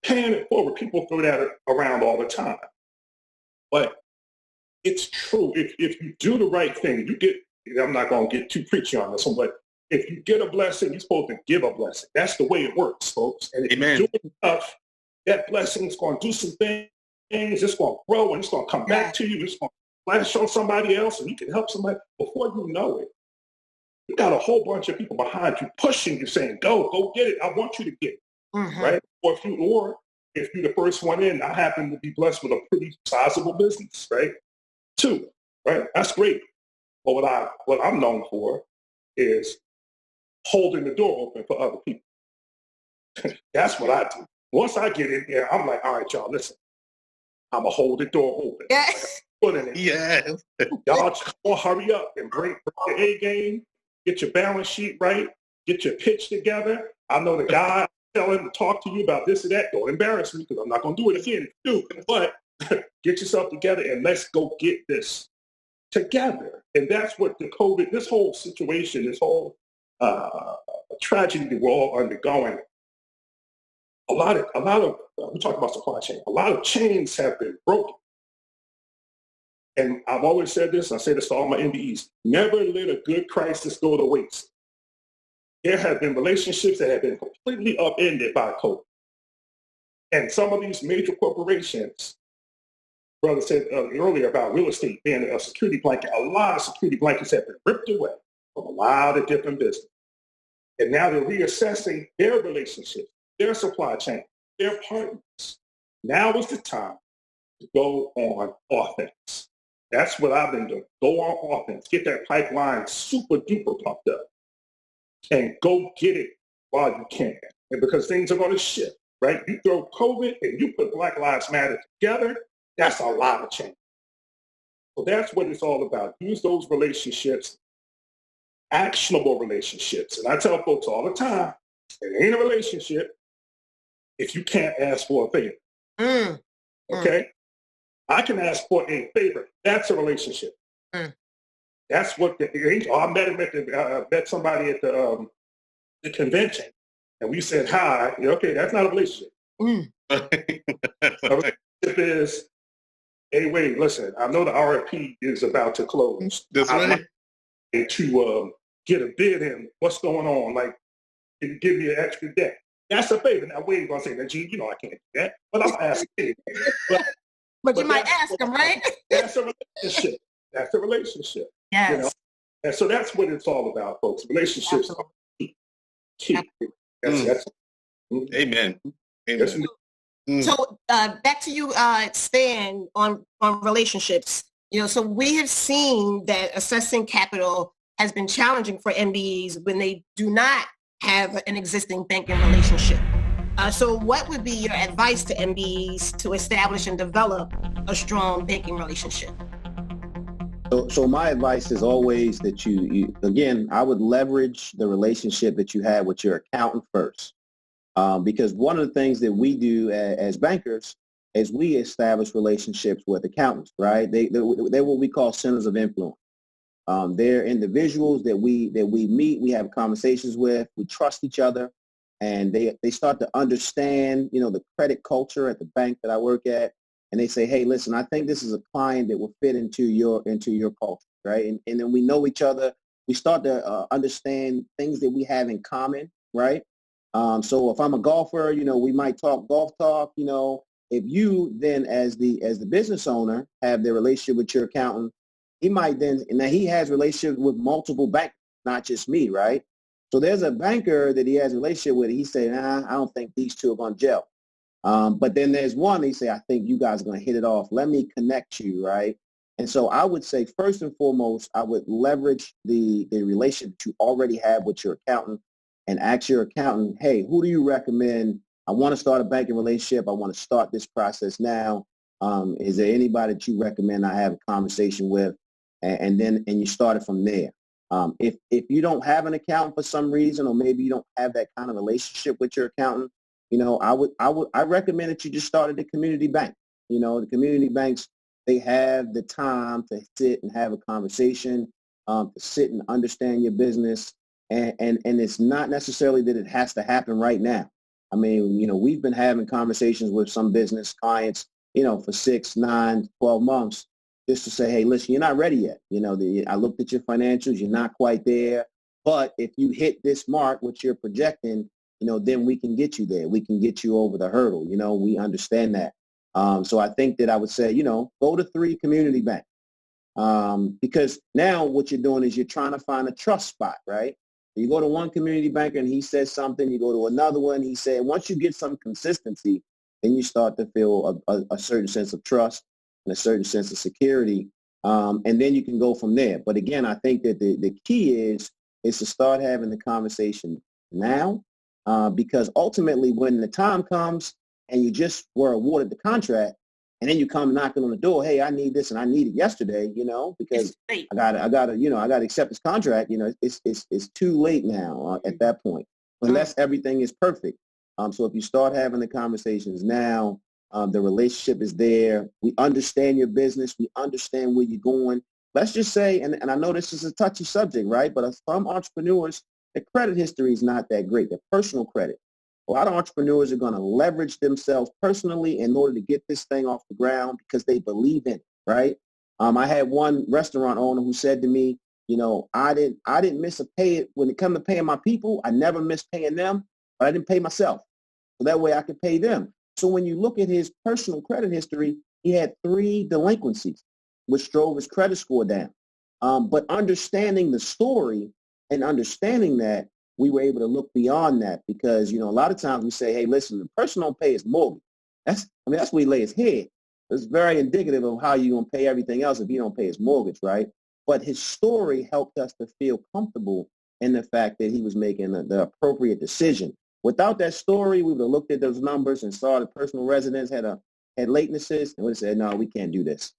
[SPEAKER 7] paying it forward, people throw that around all the time. But it's true. If you do the right thing, you get, I'm not going to get too preachy on this one, but if you get a blessing, you're supposed to give a blessing. That's the way it works, folks. And if
[SPEAKER 6] Amen.
[SPEAKER 7] you do enough, that blessing is going to do some things. It's going to grow and it's going to come back to you. It's going to flash on somebody else and you can help somebody. Before you know it, you got a whole bunch of people behind you pushing you, saying, go get it. I want you to get it, right? Or if you're the first one in, I happen to be blessed with a pretty sizable business, right? 2, right? That's great. But what I'm known for is holding the door open for other people. That's what I do. Once I get in there, I'm like, all right, y'all, listen, I'm going to hold the door open.
[SPEAKER 5] Yes.
[SPEAKER 7] Put in it.
[SPEAKER 6] Yes.
[SPEAKER 7] Y'all just hurry up and bring the A game, get your balance sheet right, get your pitch together. I know the guy telling to talk to you about this or that. Don't embarrass me because I'm not going to do it again if you do. But get yourself together and let's go get this together. And that's what the COVID, this whole situation, this whole tragedy that we're all undergoing, a lot of we talk about supply chain, a lot of chains have been broken. And I've always said this, I say this to all my MBEs, never let a good crisis go to waste. There have been relationships that have been completely upended by COVID. And some of these major corporations, brother said earlier about real estate being a security blanket, a lot of security blankets have been ripped away from a lot of different businesses. And now they're reassessing their relationships, their supply chain, their partners. Now is the time to go on offense. That's what I've been doing. Go on offense. Get that pipeline super duper pumped up and go get it while you can. And because things are going to shift, right? You throw COVID and you put Black Lives Matter together, that's a lot of change. So that's what it's all about. Use those relationships, actionable relationships. And I tell folks all the time, it ain't a relationship if you can't ask for a favor. Okay? I can ask for a favor. That's a relationship. That's what I met somebody at the convention, and we said hi. Okay, that's not a relationship. A relationship is, hey, wait, listen, I know the RFP is about to close.
[SPEAKER 6] That's right.
[SPEAKER 7] To get a bid in, what's going on? Like, can you give me an extra day? That's a favor. Now, Wade gonna say, now, Gene, you know I can't do that, but I'm asking anyway.
[SPEAKER 5] But you might ask them, right?
[SPEAKER 7] That's a relationship. That's a relationship.
[SPEAKER 5] Yes.
[SPEAKER 7] You know? And so that's what it's all about, folks. Relationships are key. That's
[SPEAKER 6] Amen.
[SPEAKER 7] That's,
[SPEAKER 5] So back to you, Stan, on relationships. So we have seen that assessing capital has been challenging for MBEs when they do not have an existing banking relationship. So what would be your advice to MBEs to establish and develop a strong banking relationship?
[SPEAKER 8] So my advice is always that you again, I would leverage the relationship that you have with your accountant first. Because one of the things that we do as bankers is we establish relationships with accountants, right? They're what we call centers of influence. They're individuals that we meet, we have conversations with, we trust each other, and they start to understand, the credit culture at the bank that I work at, and they say, hey, listen, I think this is a client that will fit into your culture, right? And then we know each other. We start to understand things that we have in common, right? So if I'm a golfer, we might talk golf talk. If you then as the business owner have the relationship with your accountant, he might then, and then he has relationships with multiple bankers, not just me, right? So there's a banker that he has a relationship with. He said, I don't think these two are going to gel. But then there's one, he say, I think you guys are going to hit it off. Let me connect you, right? And so I would say, first and foremost, I would leverage the relationship that you already have with your accountant and ask your accountant, hey, who do you recommend? I want to start a banking relationship. I want to start this process now. Is there anybody that you recommend I have a conversation with? And you start it from there. If you don't have an accountant for some reason, or maybe you don't have that kind of relationship with your accountant, I recommend that you just start at the community bank. The community banks, they have the time to sit and have a conversation, to sit and understand your business. And it's not necessarily that it has to happen right now. I mean, we've been having conversations with some business clients, for 6, 9, 12 months, just to say, hey, listen, you're not ready yet. I looked at your financials, you're not quite there. But if you hit this mark, which you're projecting, then we can get you there. We can get you over the hurdle. We understand that. So I think that I would say, go to 3 community banks. Because now what you're doing is you're trying to find a trust spot, right? You go to one community banker and he says something, you go to another one, he said, once you get some consistency, then you start to feel a certain sense of trust and a certain sense of security. And then you can go from there. But again, I think that the key is to start having the conversation now, because ultimately when the time comes and you just were awarded the contract, and then you come knocking on the door, hey, I need this and I need it yesterday, because I gotta accept this contract. It's too late now at that point, unless everything is perfect. So if you start having the conversations now, the relationship is there. We understand your business. We understand where you're going. Let's just say, and I know this is a touchy subject, right? But some entrepreneurs, their credit history is not that great. Their personal credit. A lot of entrepreneurs are going to leverage themselves personally in order to get this thing off the ground because they believe in it, right? I had one restaurant owner who said to me, I didn't miss a pay when it comes to paying my people. I never missed paying them, but I didn't pay myself. So that way I could pay them. So when you look at his personal credit history, he had 3 delinquencies, which drove his credit score down. But understanding the story and understanding that, we were able to look beyond that because, a lot of times we say, hey, listen, the person don't pay his mortgage. That's where he lay his head. It's very indicative of how you're going to pay everything else if you don't pay his mortgage, right? But his story helped us to feel comfortable in the fact that he was making the appropriate decision. Without that story, we would have looked at those numbers and saw the personal residence had latenesses and would have said, no, we can't do this.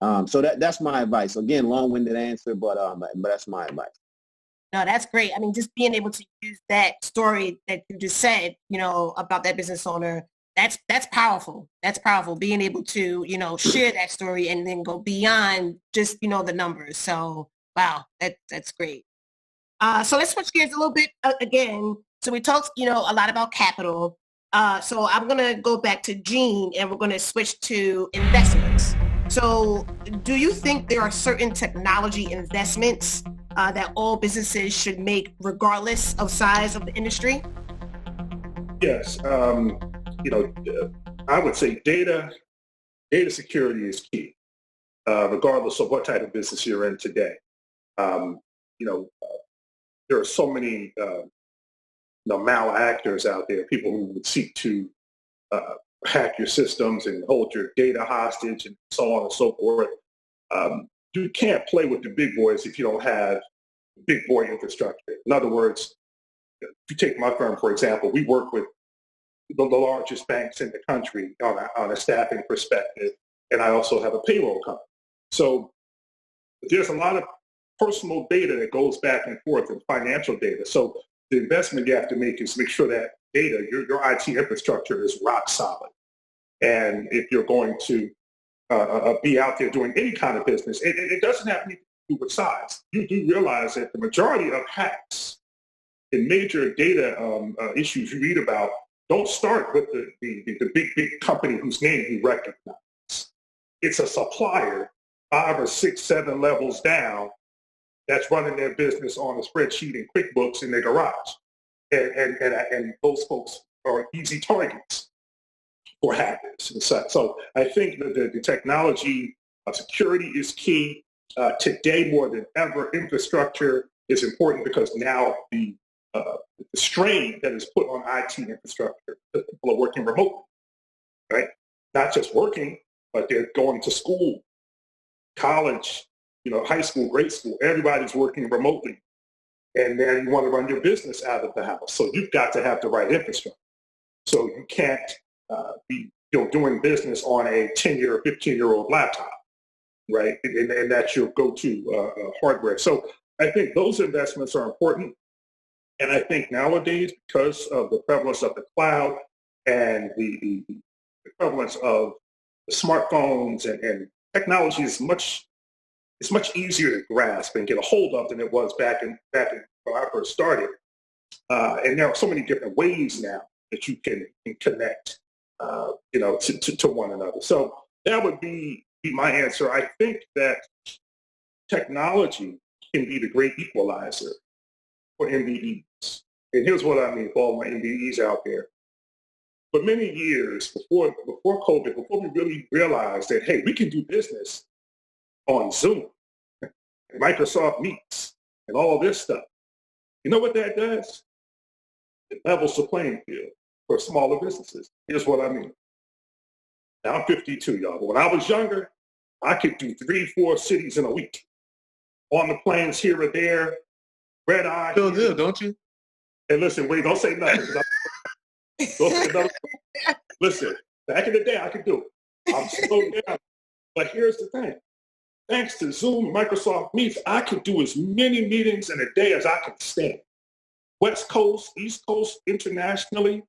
[SPEAKER 8] So that's my advice. Again, long-winded answer, but that's my advice.
[SPEAKER 5] No, that's great. I mean, just being able to use that story that you just said, about that business owner, that's powerful. That's powerful. Being able to, share that story and then go beyond just, the numbers. So, wow, that's great. So let's switch gears a little bit again. So we talked, a lot about capital. So I'm going to go back to Jean and we're going to switch to investments. So do you think there are certain technology investments that all businesses should make regardless of size of the industry?
[SPEAKER 7] Yes. I would say data security is key, regardless of what type of business you're in today. There are so many malactors out there, people who would seek to hack your systems and hold your data hostage and so on and so forth. You can't play with the big boys if you don't have big boy infrastructure. In other words, if you take my firm, for example, we work with the largest banks in the country on a staffing perspective, and I also have a payroll company. So there's a lot of personal data that goes back and forth and financial data. So the investment you have to make is make sure that data, your IT infrastructure is rock solid. And if you're going to be out there doing any kind of business, it doesn't have anything to do with size. You do realize that the majority of hacks and major data issues you read about don't start with the big company whose name you recognize. It's a supplier 5 or 6, 7 levels down that's running their business on a spreadsheet in QuickBooks in their garage. And those folks are easy targets for hackers and such. So I think that the technology security is key. Today more than ever, infrastructure is important because now the strain that is put on IT infrastructure, people are working remotely, right? Not just working, but they're going to school, college, high school, grade school. Everybody's working remotely. And then you want to run your business out of the house. So you've got to have the right infrastructure. So you can't be doing business on a 10-year, 15-year-old laptop, right? And that's your go-to hardware. So I think those investments are important. And I think nowadays, because of the prevalence of the cloud and the prevalence of the smartphones and technology is much easier to grasp and get a hold of than it was back in when I first started. And there are so many different ways now that you can connect, to one another. So that would be my answer. I think that technology can be the great equalizer for MBEs. And here's what I mean for all my MBEs out there. For many years before COVID, before we really realized that, hey, we can do business on Zoom, Microsoft Meets, and all this stuff. You know what that does? It levels the playing field for smaller businesses. Here's what I mean. Now I'm 52, y'all, but when I was younger, I could do 3-4 cities in a week. On the planes here or there, red eye.
[SPEAKER 6] Still do, don't you?
[SPEAKER 7] And listen, wait, don't say nothing. Don't say nothing. Listen, back in the day, I could do it. I'm slowed down. But here's the thing. Thanks to Zoom and Microsoft Meets, I could do as many meetings in a day as I can stand. West Coast, East Coast, internationally.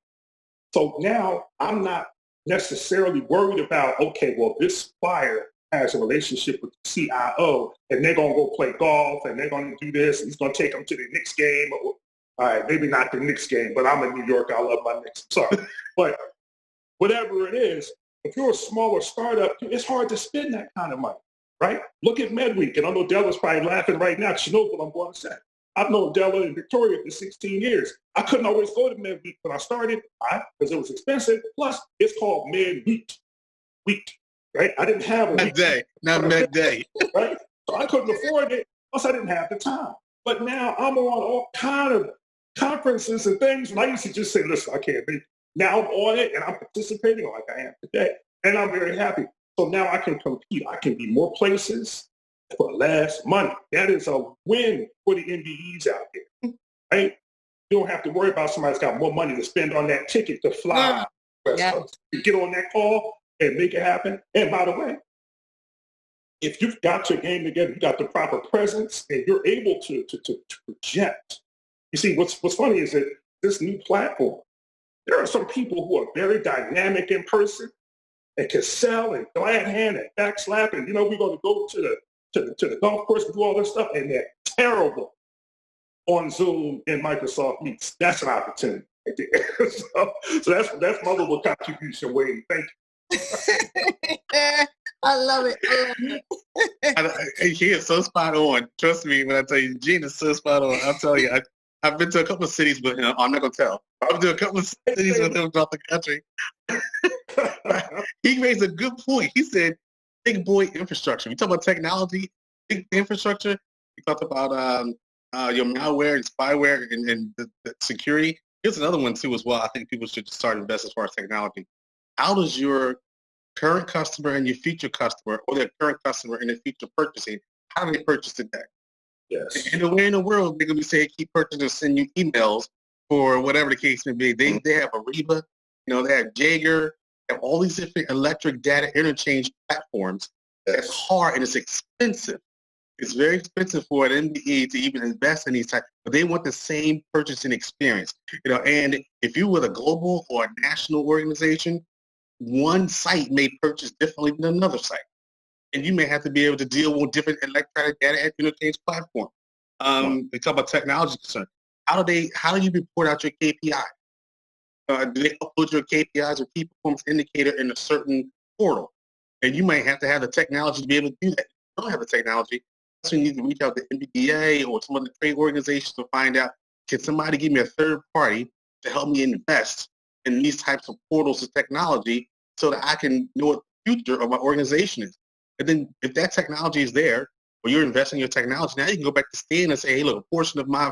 [SPEAKER 7] So now I'm not necessarily worried about, okay, well, this supplier has a relationship with the CIO and they're going to go play golf and they're going to do this and he's going to take them to the Knicks game. All right, maybe not the Knicks game, but I'm in New York. I love my Knicks. Sorry. But whatever it is, if you're a smaller startup, it's hard to spend that kind of money, right? Look at MedWeek. And I know Della's probably laughing right now because she knows what I'm going to say. I've known Della and Victoria for 16 years. I couldn't always go to MedWeek when I started, because it was expensive. Plus, it's called MedWeek, right? I didn't have a
[SPEAKER 6] day, not midday,
[SPEAKER 7] right? So I couldn't afford it. Plus, I didn't have the time. But now I'm on all kind of conferences and things. And I used to just say, listen, I can't be. Now I'm on it and I'm participating like I am today. And I'm very happy. So now I can compete. I can be more places for less money. That is a win for the MBEs out there, right? You don't have to worry about somebody's got more money to spend on that ticket to fly.
[SPEAKER 5] Yeah.
[SPEAKER 7] You get on that call and make it happen. And by the way, if you've got your game together, you got the proper presence, and you're able to project. You see, what's funny is that this new platform, there are some people who are very dynamic in person and can sell and glad hand and backslap, and we're going to go to the golf course and do all this stuff, and they're terrible on Zoom and Microsoft Meets. That's an opportunity right there. so that's my little contribution, Wade. Thank you.
[SPEAKER 5] I love it.
[SPEAKER 6] He is so spot on. Trust me when I tell you, Gene is so spot on. I'll tell you, I've been to a couple of cities, but I'm not going to tell. I've been to a couple of cities with him throughout the country. He raised a good point. He said, big boy infrastructure. We talk about technology, big infrastructure. We talked about your malware and spyware and the security. Here's another one too as well. I think people should start investing as far as technology. How does your current customer and your future customer, or their current customer and their future purchasing, how do they purchase today?
[SPEAKER 7] Yes.
[SPEAKER 6] And nowhere in the world they're gonna be saying keep purchasing or send you emails for whatever the case may be. They have Ariba, they have Jaeger, they have all these different electric data interchange platforms. That's hard and it's expensive. It's very expensive for an MBE to even invest in these types, but they want the same purchasing experience. And if you were a global or a national organization, one site may purchase differently than another site. And you may have to be able to deal with different electronic data interchange platforms. We talk about technology concern. How do you report out your KPI? Do they upload your KPIs or key performance indicator in a certain portal? And you might have to have the technology to be able to do that. If you don't have the technology, that's when you need to reach out to NBDA or some other trade organizations to find out, can somebody give me a third party to help me invest in these types of portals of technology so that I can know what the future of my organization is. And then if that technology is there, or you're investing in your technology, now you can go back to Stan and say, hey, look, a portion of my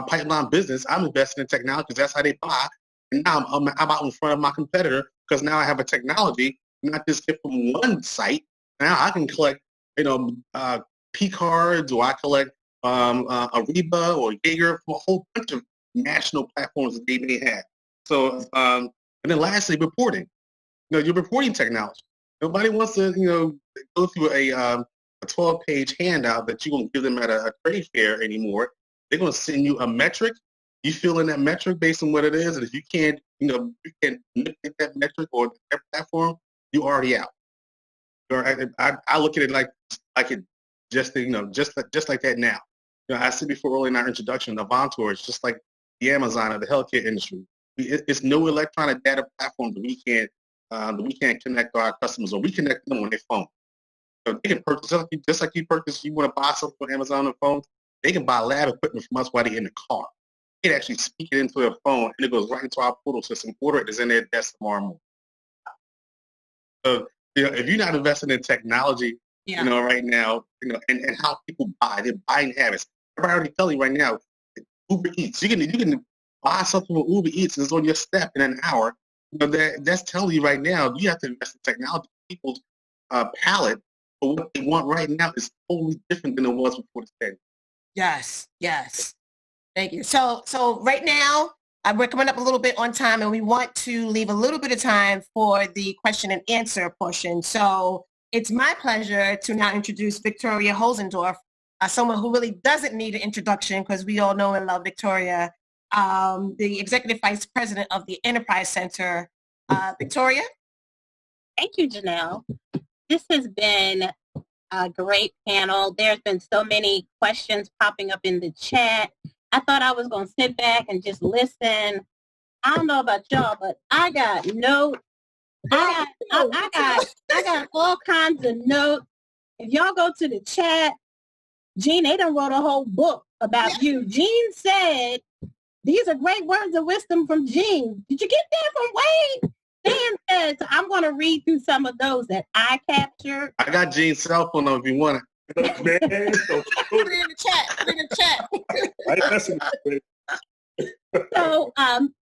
[SPEAKER 6] pipeline business, I'm investing in technology because that's how they buy. And now I'm out in front of my competitor because now I have a technology, not just get from one site. Now I can collect, P cards, or I collect Ariba or Jaeger from a whole bunch of national platforms that they may have. So, and then lastly, reporting. Your reporting technology. Nobody wants to, go through a 12-page handout that you're going to give them at a trade fair anymore. They're going to send you a metric You fill in that metric based on what it is, and if you can't, you can't manipulate that metric or that platform, you're already out. I look at it like it just like that now. I said before earlier in our introduction, Avantor is just like the Amazon of the healthcare industry. It's no electronic data platform that we can't connect to our customers, or we connect them on their phone. So they can purchase, just like you want to buy something on Amazon on the phone, they can buy lab equipment from us while they're in the car. They can actually speak it into their phone, and it goes right into our portal system. Order it is in their desk tomorrow morning. So if you're not investing in technology, right now, and how people buy, their buying habits. I'm already telling you right now, Uber Eats. You can buy something with Uber Eats and it's on your step in an hour. That's telling you right now you have to invest in technology. People's palate for what they want right now is totally different than it was before the pandemic.
[SPEAKER 5] Yes. Thank you. So right now, we're coming up a little bit on time, and we want to leave a little bit of time for the question and answer portion. So it's my pleasure to now introduce Victoria Hosendorf, someone who really doesn't need an introduction because we all know and love Victoria, the Executive Vice President of the Enterprise Center. Victoria?
[SPEAKER 9] Thank you, Janelle. This has been a great panel. There's been so many questions popping up in the chat. I thought I was going to sit back and just listen. I don't know about y'all, but I got notes. I got all kinds of notes. If y'all go to the chat, Gene, they done wrote a whole book about you. Gene said, these are great words of wisdom from Gene. Did you get that from Wade? Dan said, so I'm going to read through some of those that I captured.
[SPEAKER 6] I got Gene's cell phone if you want it.
[SPEAKER 5] Put it in the chat.
[SPEAKER 9] So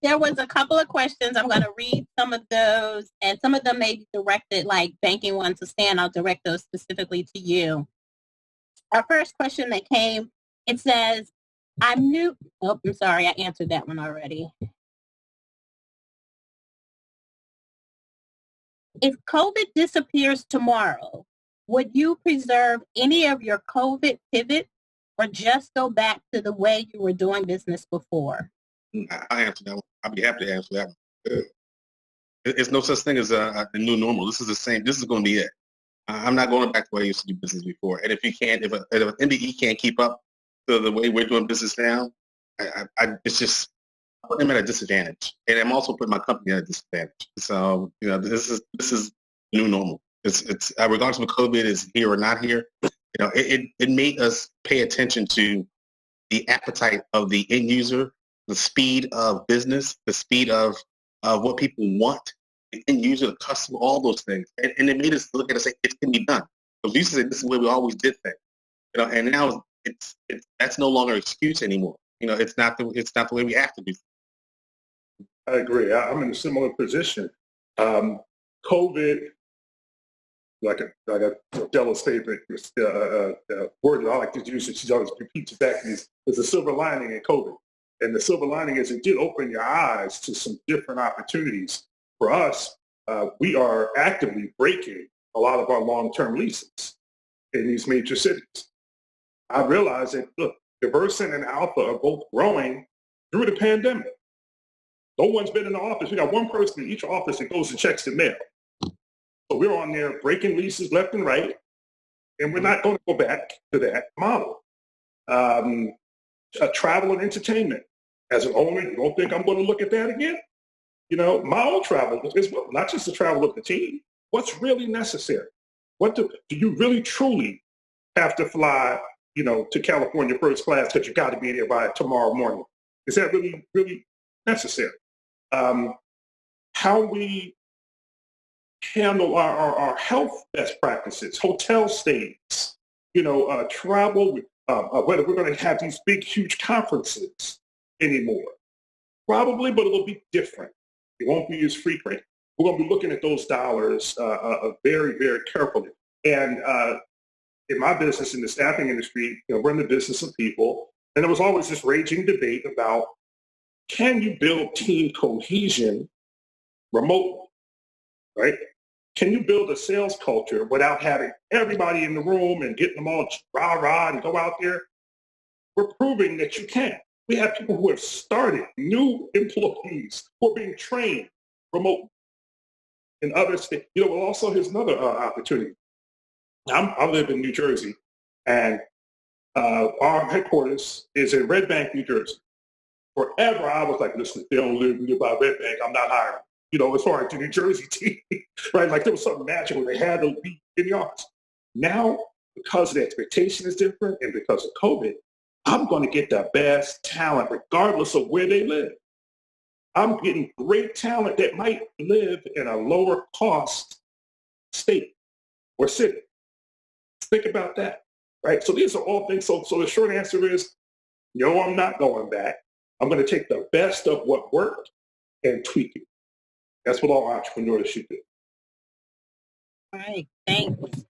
[SPEAKER 9] there was a couple of questions. I'm going to read some of those, and some of them may be directed, like banking one to Stan. I'll direct those specifically to you. Our first question that came, it says, I'm sorry, I answered that one already. If COVID disappears tomorrow, would you preserve any of your COVID pivot or just go back to the way you were doing business before?
[SPEAKER 6] I answer that one. I'd be happy to answer that one. It's no such thing as a new normal. This is the same. This is going to be it. I'm not going back to the way I used to do business before. And if an MBE can't keep up to the way we're doing business now, it's just, I put them at a disadvantage. And I'm also putting my company at a disadvantage. So, this is new normal. It's regardless of COVID is here or not here, it made us pay attention to the appetite of the end user, the speed of business, the speed of what people want, the end user, the customer, all those things. And it made us look at it and say, it can be done. Because we used to say, this is where we always did things. And now that's no longer an excuse anymore. It's not the way we have to do things.
[SPEAKER 7] I agree. I'm in a similar position. COVID, like a Della's favorite word that I like to use, and she always repeats it back, is a silver lining in COVID. And the silver lining is it did open your eyes to some different opportunities. For us, we are actively breaking a lot of our long-term leases in these major cities. I realized that, look, Diversant and Alpha are both growing through the pandemic. No one's been in the office. We got one person in each office that goes and checks the mail. So we're on there breaking leases left and right, and we're not going to go back to that model. Travel and entertainment. As an owner, you don't think I'm going to look at that again? My own travel is not just the travel of the team. What's really necessary? Do you really truly have to fly, to California first class because you got to be there by tomorrow morning? Is that really, really necessary? How we handle our health best practices, hotel stays, travel, whether we're going to have these big, huge conferences anymore. Probably, but it'll be different. It won't be as frequent. We're going to be looking at those dollars very, very carefully. And in my business, in the staffing industry, we're in the business of people. And there was always this raging debate about, can you build team cohesion remotely, right? Can you build a sales culture without having everybody in the room and getting them all rah-rah and go out there? We're proving that you can. We have people who have started, new employees who are being trained remote in other states. You know, well, also here's another opportunity. I live in New Jersey, and our headquarters is in Red Bank, New Jersey. Forever, I was like, listen, if they don't live nearby Red Bank, I'm not hiring. You know, as far as the New Jersey team, right? Like there was something magical. They had to be in the office. Now, because the expectation is different and because of COVID, I'm going to get the best talent regardless of where they live. I'm getting great talent that might live in a lower cost state or city. Think about that, right? So these are all things. So the short answer is, no, I'm not going back. I'm going to take the best of what worked and tweak it. That's what all entrepreneurs should do.
[SPEAKER 9] All right, thanks.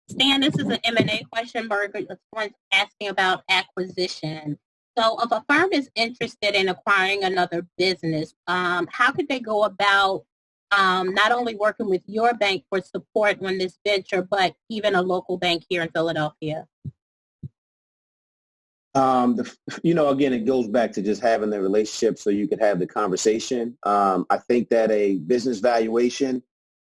[SPEAKER 9] Stan, this is an M&A question. Someone's asking about acquisition. So if a firm is interested in acquiring another business, how could they go about not only working with your bank for support on this venture, but even a local bank here in Philadelphia?
[SPEAKER 8] Again, it goes back to just having the relationship so you could have the conversation. I think that a business valuation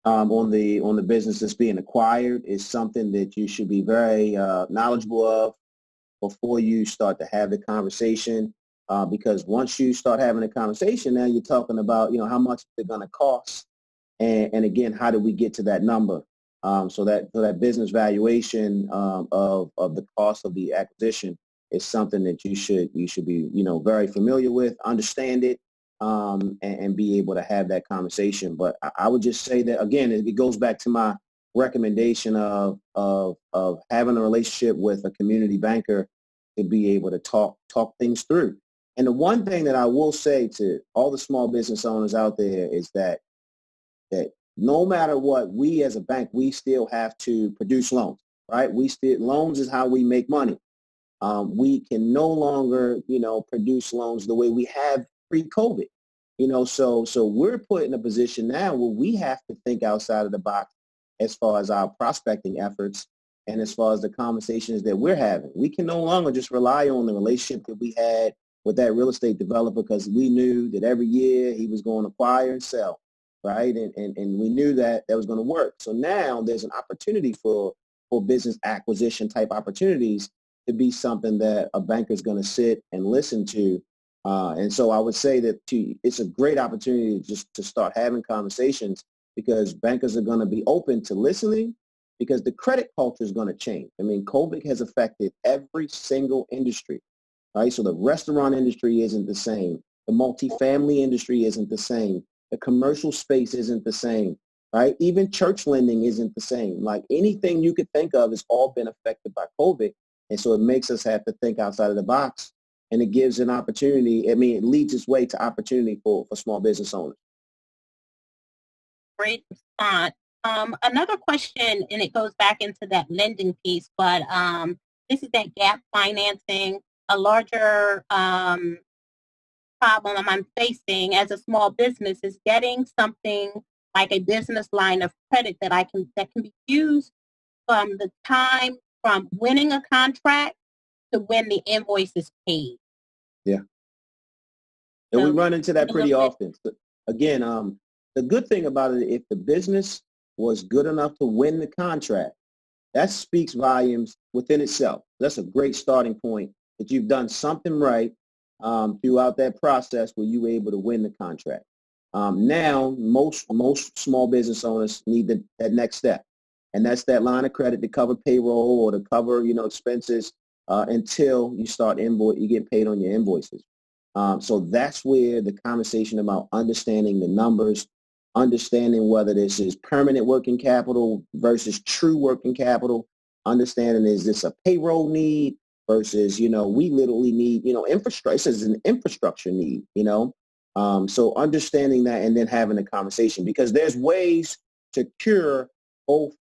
[SPEAKER 8] on the business that's being acquired is something that you should be very knowledgeable of before you start to have the conversation. Because once you start having a conversation, now you're talking about, how much they're going to cost. And again, how do we get to that number? So that business valuation of the cost of the acquisition is something that you should be, very familiar with, understand it, and be able to have that conversation. But I would just say that, again, it goes back to my recommendation of having a relationship with a community banker to be able to talk things through. And the one thing that I will say to all the small business owners out there is that no matter what, we as a bank, we still have to produce loans, right? Loans is how we make money. We can no longer, produce loans the way we have pre-COVID, so we're put in a position now where we have to think outside of the box as far as our prospecting efforts and as far as the conversations that we're having. We can no longer just rely on the relationship that we had with that real estate developer because we knew that every year he was going to acquire and sell, right? And we knew that was going to work. So now there's an opportunity for business acquisition type opportunities to be something that a banker is going to sit and listen to. And so I would say that it's a great opportunity just to start having conversations because bankers are going to be open to listening because the credit culture is going to change. I mean, COVID has affected every single industry, right? So the restaurant industry isn't the same. The multifamily industry isn't the same. The commercial space isn't the same, right? Even church lending isn't the same. Like anything you could think of has all been affected by COVID. And so it makes us have to think outside of the box, and it gives an opportunity. I mean, it leads its way to opportunity for small business owners.
[SPEAKER 9] Great response. Another question, and it goes back into that lending piece, but this is that gap financing. A larger problem I'm facing as a small business is getting something like a business line of credit that can be used from the time from winning a contract to when the invoice is paid.
[SPEAKER 8] Yeah. And we run into that pretty often. So again, the good thing about it, if the business was good enough to win the contract, that speaks volumes within itself. That's a great starting point that you've done something right throughout that process where you were able to win the contract. Now, most small business owners need that next step. And that's that line of credit to cover payroll or to cover, expenses until you start you get paid on your invoices. So that's where the conversation about understanding the numbers, understanding whether this is permanent working capital versus true working capital, understanding is this a payroll need versus, we literally need, infrastructure. This is an infrastructure need, So understanding that and then having a conversation because there's ways to cure both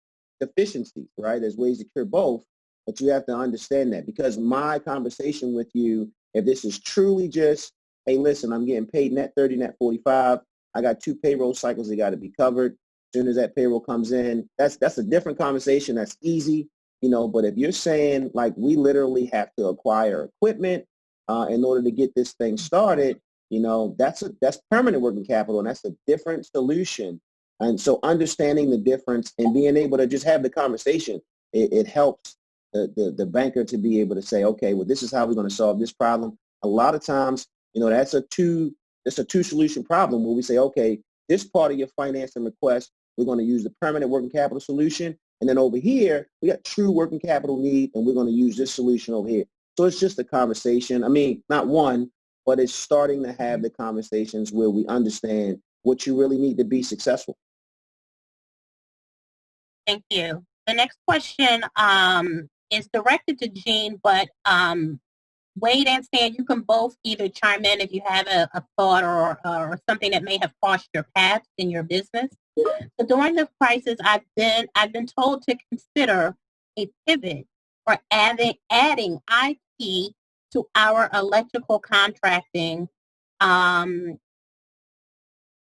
[SPEAKER 8] deficiencies, right? There's ways to cure both, but you have to understand that because my conversation with you, if this is truly just, hey, listen, I'm getting paid net 30, net 45. I got 2 payroll cycles that got to be covered. As soon as that payroll comes in, that's a different conversation. That's easy, but if you're saying like we literally have to acquire equipment, in order to get this thing started, that's permanent working capital, and that's a different solution. And so understanding the difference and being able to just have the conversation, it helps the banker to be able to say, okay, well, this is how we're going to solve this problem. A lot of times, that's a two solution problem where we say, okay, this part of your financing request, we're going to use the permanent working capital solution. And then over here, we got true working capital need, and we're going to use this solution over here. So it's just a conversation. I mean, not one, but it's starting to have the conversations where we understand what you really need to be successful.
[SPEAKER 9] Thank you. The next question is directed to Gene, but Wade and Stan, you can both either chime in if you have a thought or something that may have crossed your path in your business. So during the crisis, I've been told to consider a pivot for adding IT to our electrical contracting. And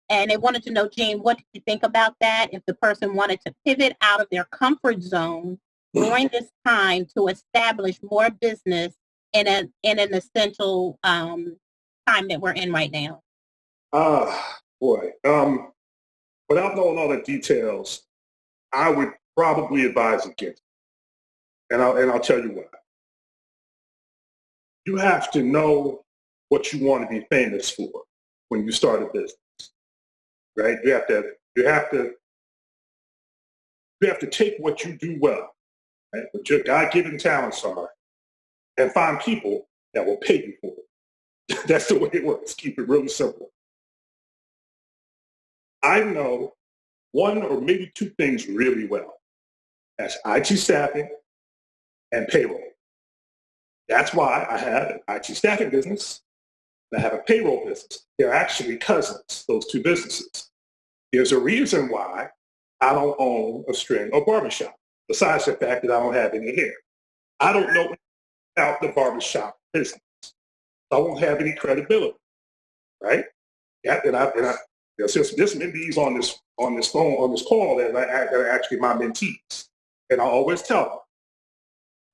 [SPEAKER 9] they wanted to know, Gene, what did you think about that? If the person wanted to pivot out of their comfort zone during this time to establish more business in an essential time that we're in right now.
[SPEAKER 7] Boy. Without knowing all the details, I would probably advise against it. And I'll tell you why. You have to know what you want to be famous for when you start a business, right? You have to take what you do well, right? What your God-given talents are, and find people that will pay you for it. That's the way it works. Keep it really simple. I know one or maybe two things really well. That's IT staffing and payroll. That's why I have an IT staffing business and I have a payroll business. They're actually cousins, those two businesses. There's a reason why I don't own a string or barbershop, besides the fact that I don't have any hair. I don't know about the barbershop business. I won't have any credibility, right? Yeah, there's mentees on this call that are actually my mentees, and I always tell them,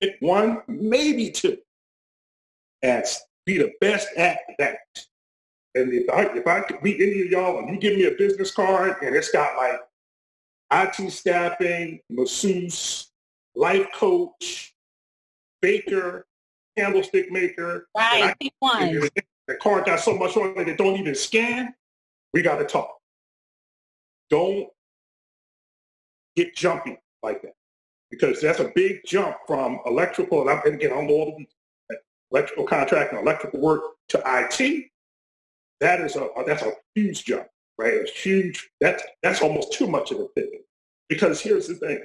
[SPEAKER 7] pick one, maybe two, and be the best at that. And if I could meet any of y'all and you give me a business card and it's got like IT staffing, masseuse, life coach, baker, candlestick maker,
[SPEAKER 9] right?
[SPEAKER 7] And the card got so much on it that don't even scan, we got to talk. Don't get jumpy like that, because that's a big jump from electrical, and again, I don't know all the electrical contracting, electrical work to IT. That's a huge jump, right? It's huge. That's almost too much of a pivot, because here's the thing.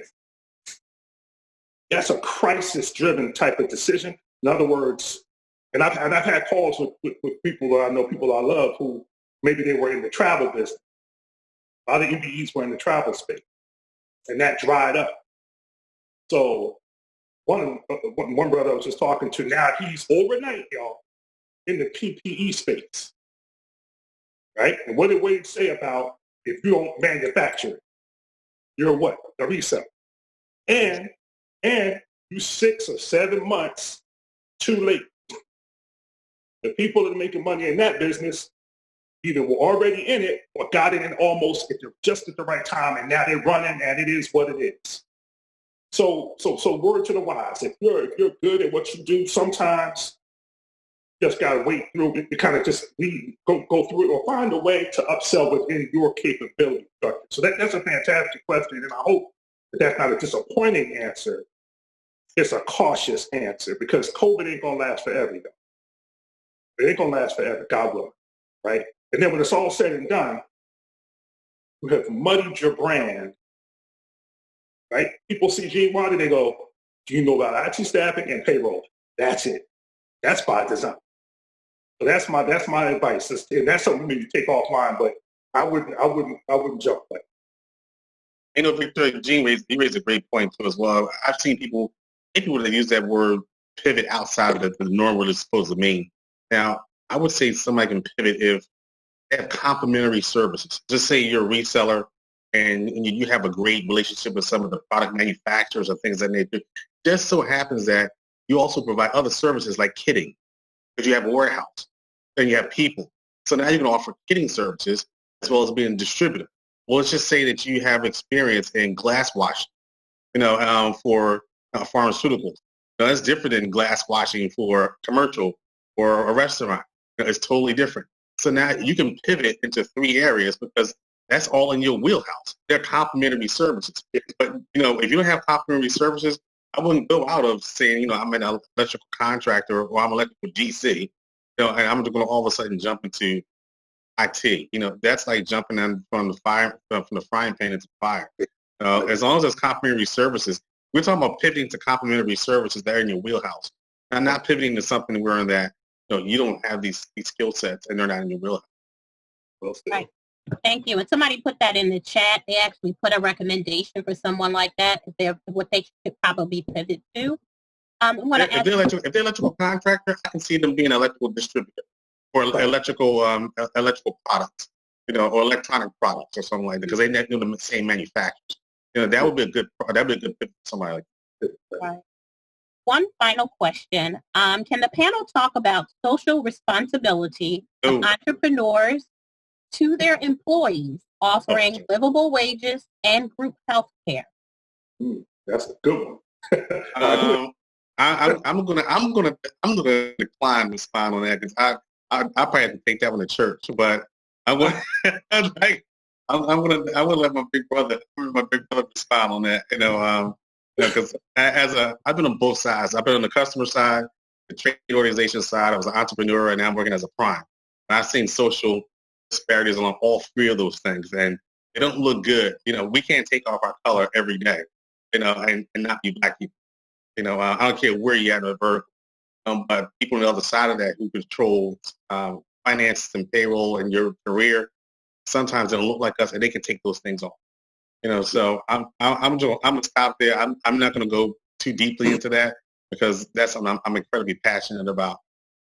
[SPEAKER 7] That's a crisis-driven type of decision. In other words, and I've had calls with people that I know, people I love, who maybe they were in the travel business. A lot of MBEs were in the travel space, and that dried up. So one brother I was just talking to, now he's overnight, y'all, in the PPE space, right? And what did Wade say about if you don't manufacture, you're what? A reseller. And you 6 or 7 months too late. The people that are making money in that business either were already in it or got in almost just at the right time, and now they're running, and it is what it is. So word to the wise. If you're good at what you do, sometimes you just gotta wait through it to kind of just go through it or find a way to upsell within your capability structure. So that's a fantastic question, and I hope that's not a disappointing answer. It's a cautious answer, because COVID ain't gonna last forever, though. It ain't gonna last forever, God willing, right? And then when it's all said and done, you have muddied your brand, right? People see Gene Wilder, they go, do you know about IT staffing and payroll? That's it. That's by design. So that's my advice. And that's something you take offline, but I wouldn't jump like that.
[SPEAKER 6] Victor, Gene raised a great point too as well. I've seen people that use that word pivot outside of the norm what it's supposed to mean. Now, I would say somebody can pivot if they have complementary services. Just say you're a reseller and you have a great relationship with some of the product manufacturers or things that nature. Just so happens that you also provide other services like kitting. because you have a warehouse and you have people. So now you can offer kitting services as well as being a distributor. Well, let's just say that you have experience in glass washing, for pharmaceuticals. Now, that's different than glass washing for commercial or a restaurant. It's totally different. So now you can pivot into 3 areas because that's all in your wheelhouse. They're complementary services. But, if you don't have complementary services, I wouldn't go out of saying, I'm an electrical contractor or I'm electrical GC, and I'm just going to all of a sudden jump into IT. That's like jumping in from the frying pan into fire. As long as there's complementary services, we're talking about pivoting to complementary services that are in your wheelhouse. And not pivoting to something where that you don't have these skill sets and they're not in your wheelhouse. Well said.
[SPEAKER 9] Right. Thank you. And somebody put that in the chat. They actually put a recommendation for someone like that, what they should probably pivot to.
[SPEAKER 6] If they're electrical contractor, I can see them being an electrical distributor or electrical products, or electronic products or something like that, because they do the same manufacturers. That would be a good fit for somebody like that.
[SPEAKER 9] Right. One final question. Can the panel talk about social responsibility of entrepreneurs to their employees offering livable wages and group health care?
[SPEAKER 7] That's a good one.
[SPEAKER 6] I'm gonna decline to respond on that because I probably have to take that one to church, but I want I would let my big brother respond on that. Because I've been on both sides. I've been on the customer side, the trade organization side. I was an entrepreneur, and now I'm working as a prime. And I've seen social disparities along all 3 of those things, and they don't look good. We can't take off our color every day, and not be black people. I don't care where you're at in the vertical, but people on the other side of that who control finances and payroll and your career, sometimes they don't look like us, and they can take those things off. So I'm gonna stop there. I'm not gonna go too deeply into that because that's something I'm incredibly passionate about.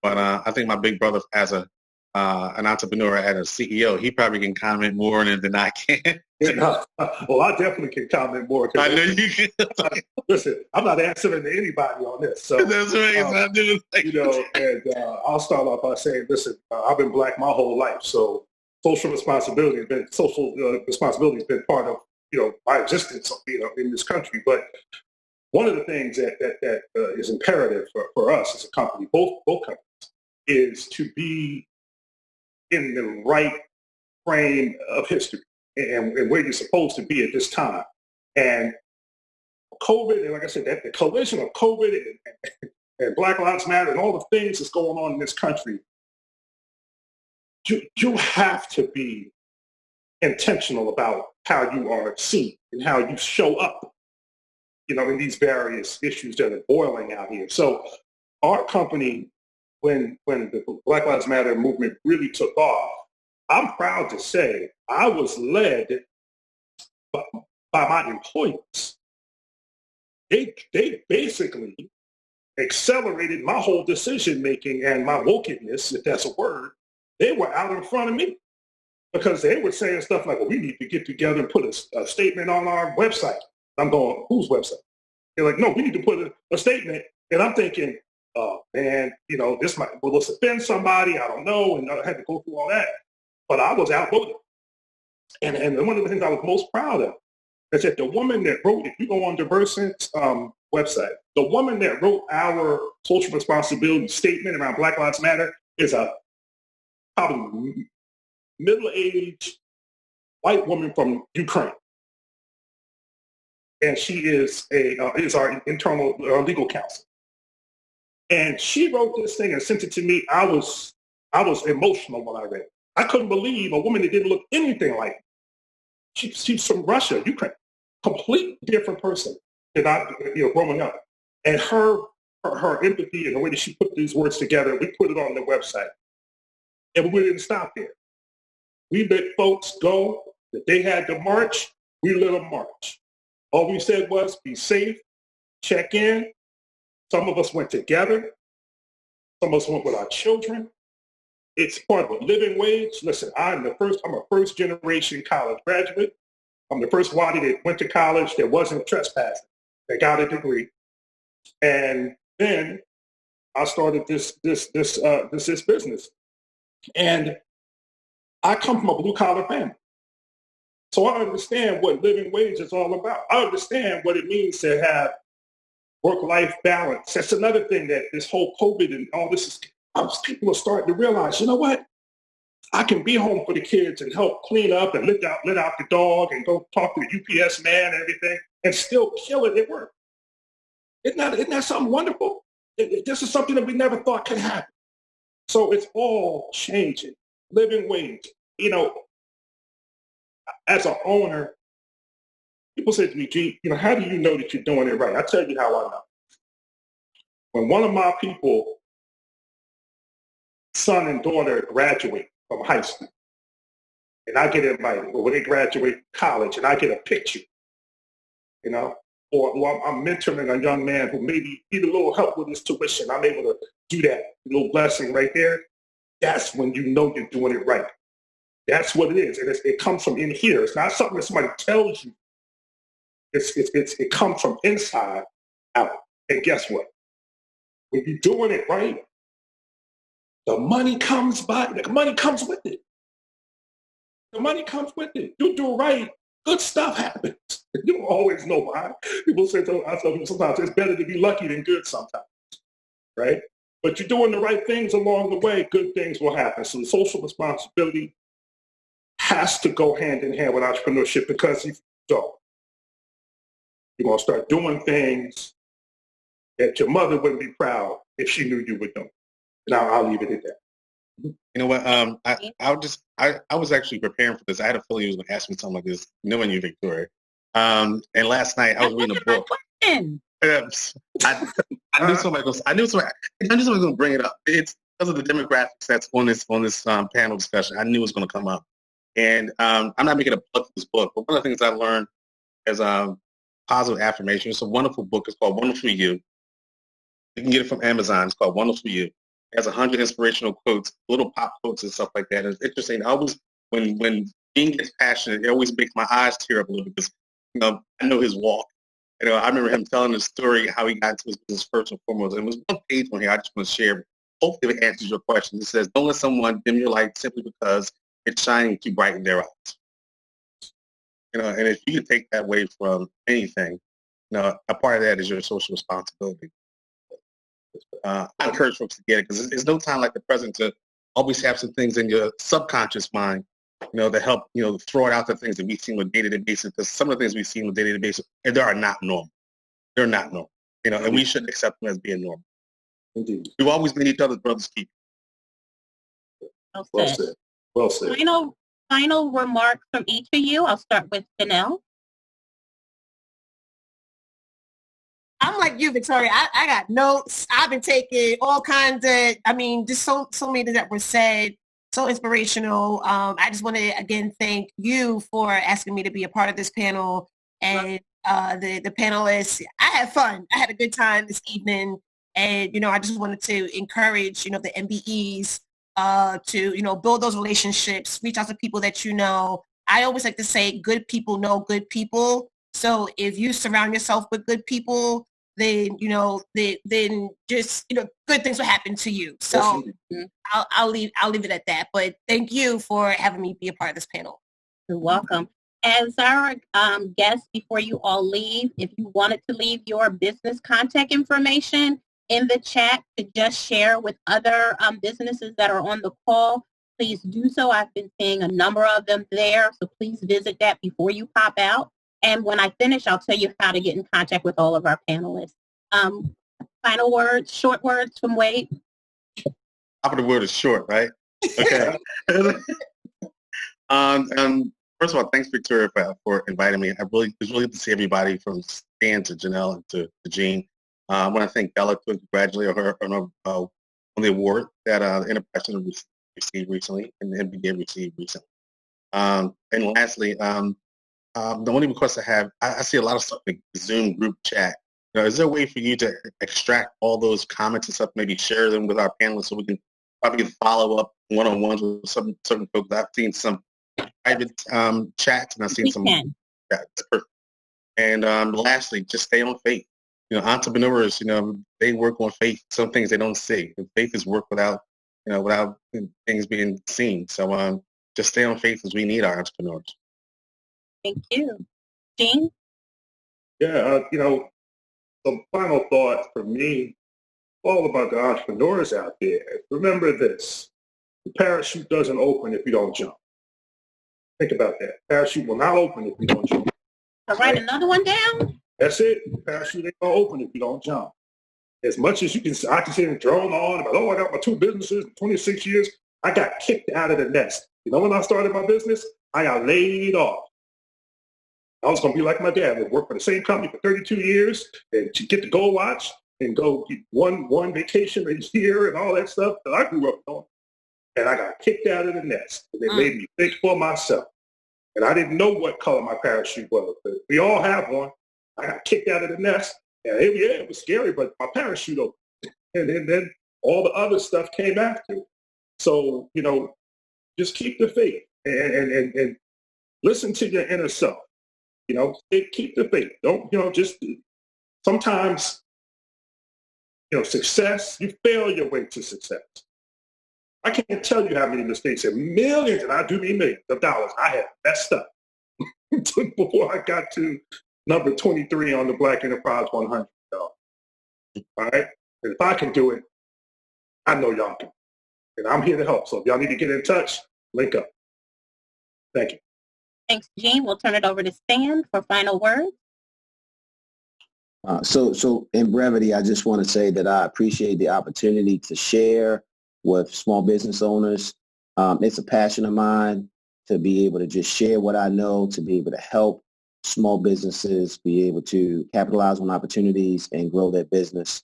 [SPEAKER 6] But I think my big brother, as an entrepreneur and a CEO, he probably can comment more on it than I can.
[SPEAKER 7] Well, I definitely can comment more.
[SPEAKER 6] I know you can.
[SPEAKER 7] Listen, I'm not answering to anybody on this. So
[SPEAKER 6] that's right.
[SPEAKER 7] And I'll start off by saying, listen, I've been black my whole life, so social responsibility has been part of my existence in this country. But one of the things that is imperative for us as a company, both companies, is to be in the right frame of history and where you're supposed to be at this time. And COVID, and like I said, that the collision of COVID and Black Lives Matter and all the things that's going on in this country, you have to be intentional about how you are seen and how you show up, in these various issues that are boiling out here. So our company, when the Black Lives Matter movement really took off, I'm proud to say I was led by my employees. They basically accelerated my whole decision-making and my wokeness, if that's a word. They were out in front of me because they were saying stuff like, well, we need to get together and put a statement on our website. I'm going, whose website? They're like, no, we need to put a statement. And I'm thinking, oh, man, this might offend somebody. I don't know. And I had to go through all that. But I was outvoted. And one of the things I was most proud of is that the woman that wrote, if you go on Diversant's website, the woman that wrote our social responsibility statement around Black Lives Matter is a probably middle-aged white woman from Ukraine. And she is our internal legal counsel. And she wrote this thing and sent it to me. I was emotional when I read it. I couldn't believe a woman that didn't look anything like me. She's from Russia, Ukraine, completely different person than I, growing up. And her empathy and the way that she put these words together, we put it on the website. And we didn't stop there. We let folks go. If they had to march, we let them march. All we said was be safe, check in. Some of us went together. Some of us went with our children. It's part of a living wage. Listen, I'm a first generation college graduate. I'm the first Wadi that went to college that wasn't trespassing, that got a degree. And then I started this business. And I come from a blue collar family. So I understand what living wage is all about. I understand what it means to have work-life balance. That's another thing that this whole COVID and all this is, people are starting to realize, you know what? I can be home for the kids and help clean up and let out the dog and go talk to the UPS man and everything and still kill it at work. Isn't that something wonderful? This is something that we never thought could happen. So it's all changing. Living wage. You know, as an owner, people say to me, G, you know, how do you know that you're doing it right? I tell you how I know. When one of my people, son and daughter, graduate from high school, and I get invited, or when they graduate college, and I get a picture, you know, or I'm mentoring a young man who maybe need a little help with his tuition, I'm able to do that, a little blessing right there. That's when you know you're doing it right. That's what it is. And it comes from in here. It's not something that somebody tells you. It comes from inside out. And guess what? When you're doing it right, the money comes by. The money comes with it. The money comes with it. You do right, good stuff happens. You don't always know why. People say, I tell people sometimes it's better to be lucky than good sometimes, right? But you're doing the right things along the way, good things will happen. So the social responsibility has to go hand in hand with entrepreneurship, because if you don't, you're going to start doing things that your mother wouldn't be proud if she knew you were doing. And I'll leave it at that.
[SPEAKER 6] You know what? I was actually preparing for this. I had a feeling you was going to ask me something like this, knowing you, Victoria. And last night I was reading a book. I knew somebody was going to bring it up. It's because of the demographics that's on this panel discussion. I knew it was going to come up. And I'm not making a plug for this book, but one of the things I learned is positive affirmation. It's a wonderful book. It's called Wonderful You. You can get it from Amazon. It's called Wonderful You. It has 100 inspirational quotes, little pop quotes and stuff like that. And it's interesting. I always, when Dean gets passionate, it always makes my eyes tear up a little, because I know his walk. I remember him telling the story how he got into his business first and foremost. And it was one page on here I just want to share. Hopefully it answers your question. It says, don't let someone dim your light simply because it's shining too bright in their eyes. And if you can take that away from anything, a part of that is your social responsibility. I encourage folks to get it, because there's no time like the present to always have some things in your subconscious mind, that help, throw it out the things that we see on a day-to-day basis, because some of the things we see on a day-to-day basis, they are not normal. They're not normal, and we shouldn't accept them as being normal.
[SPEAKER 7] Indeed.
[SPEAKER 6] We've always been each other's brother's keepers.
[SPEAKER 7] Well said. Well said.
[SPEAKER 9] Final remarks from each of you. I'll start with Janelle.
[SPEAKER 5] I'm like you, Victoria. I got notes. I've been taking all kinds of, just so many that were said, so inspirational. I just want to, again, thank you for asking me to be a part of this panel, and the panelists. I had fun. I had a good time this evening. And, I just wanted to encourage, the MBEs to, build those relationships, reach out to people that you know. I always like to say good people know good people. So if you surround yourself with good people, then, then just, good things will happen to you. So I'll leave it at that. But thank you for having me be a part of this panel.
[SPEAKER 9] You're welcome. As our guests, before you all leave, if you wanted to leave your business contact information in the chat to just share with other businesses that are on the call, please do so. I've been seeing a number of them there, so please visit that before you pop out. And when I finish, I'll tell you how to get in contact with all of our panelists. Final words, short words from Wade.
[SPEAKER 6] Top of the word is short, right? Okay. First of all, thanks, Victoria, for inviting me. It was really good to see everybody, from Stan to Janelle and to Jean. I want to thank Bella to congratulate her on the award that Enterprise Center received recently and the MBA received recently. And lastly, the only request I have, I see a lot of stuff in the Zoom group chat. Is there a way for you to extract all those comments and stuff, maybe share them with our panelists, so we can probably follow up one-on-ones with some certain folks? I've seen some private chats, and I've seen some. Yeah, that's perfect. And lastly, just stay on faith. entrepreneurs, they work on faith. Some things they don't see. Faith is work without things being seen. So just stay on faith as we need our entrepreneurs.
[SPEAKER 9] Thank you. Gene?
[SPEAKER 7] Yeah, the final thought for me, all about the entrepreneurs out there. Remember this: the parachute doesn't open if you don't jump. Think about that. Parachute will not open if you don't jump.
[SPEAKER 9] I'll write another one down.
[SPEAKER 7] That's it. The parachute ain't gonna open if you don't jump. As much as I can sit and drone on about, I got my 2 businesses, 26 years. I got kicked out of the nest. When I started my business, I got laid off. I was going to be like my dad. I worked for the same company for 32 years and to get the Gold Watch and go get one vacation a year and all that stuff that I grew up on. And I got kicked out of the nest. And they made me think for myself. And I didn't know what color my parachute was. But we all have one. I got kicked out of the nest. And it was scary, but my parachute opened. And then all the other stuff came after. So, just keep the faith and listen to your inner self. Keep the faith. Don't, just sometimes, success, you fail your way to success. I can't tell you how many mistakes and millions, and I do mean millions of dollars I have messed up before I got to number 23 on the Black Enterprise 100. All right? And if I can do it, I know y'all can. And I'm here to help. So if y'all need to get in touch, link up. Thank you.
[SPEAKER 9] Thanks, Gene. We'll turn it over to Stan for final words.
[SPEAKER 8] So in brevity, I just want to say that I appreciate the opportunity to share with small business owners. It's a passion of mine to be able to just share what I know, to be able to help small businesses be able to capitalize on opportunities and grow their business.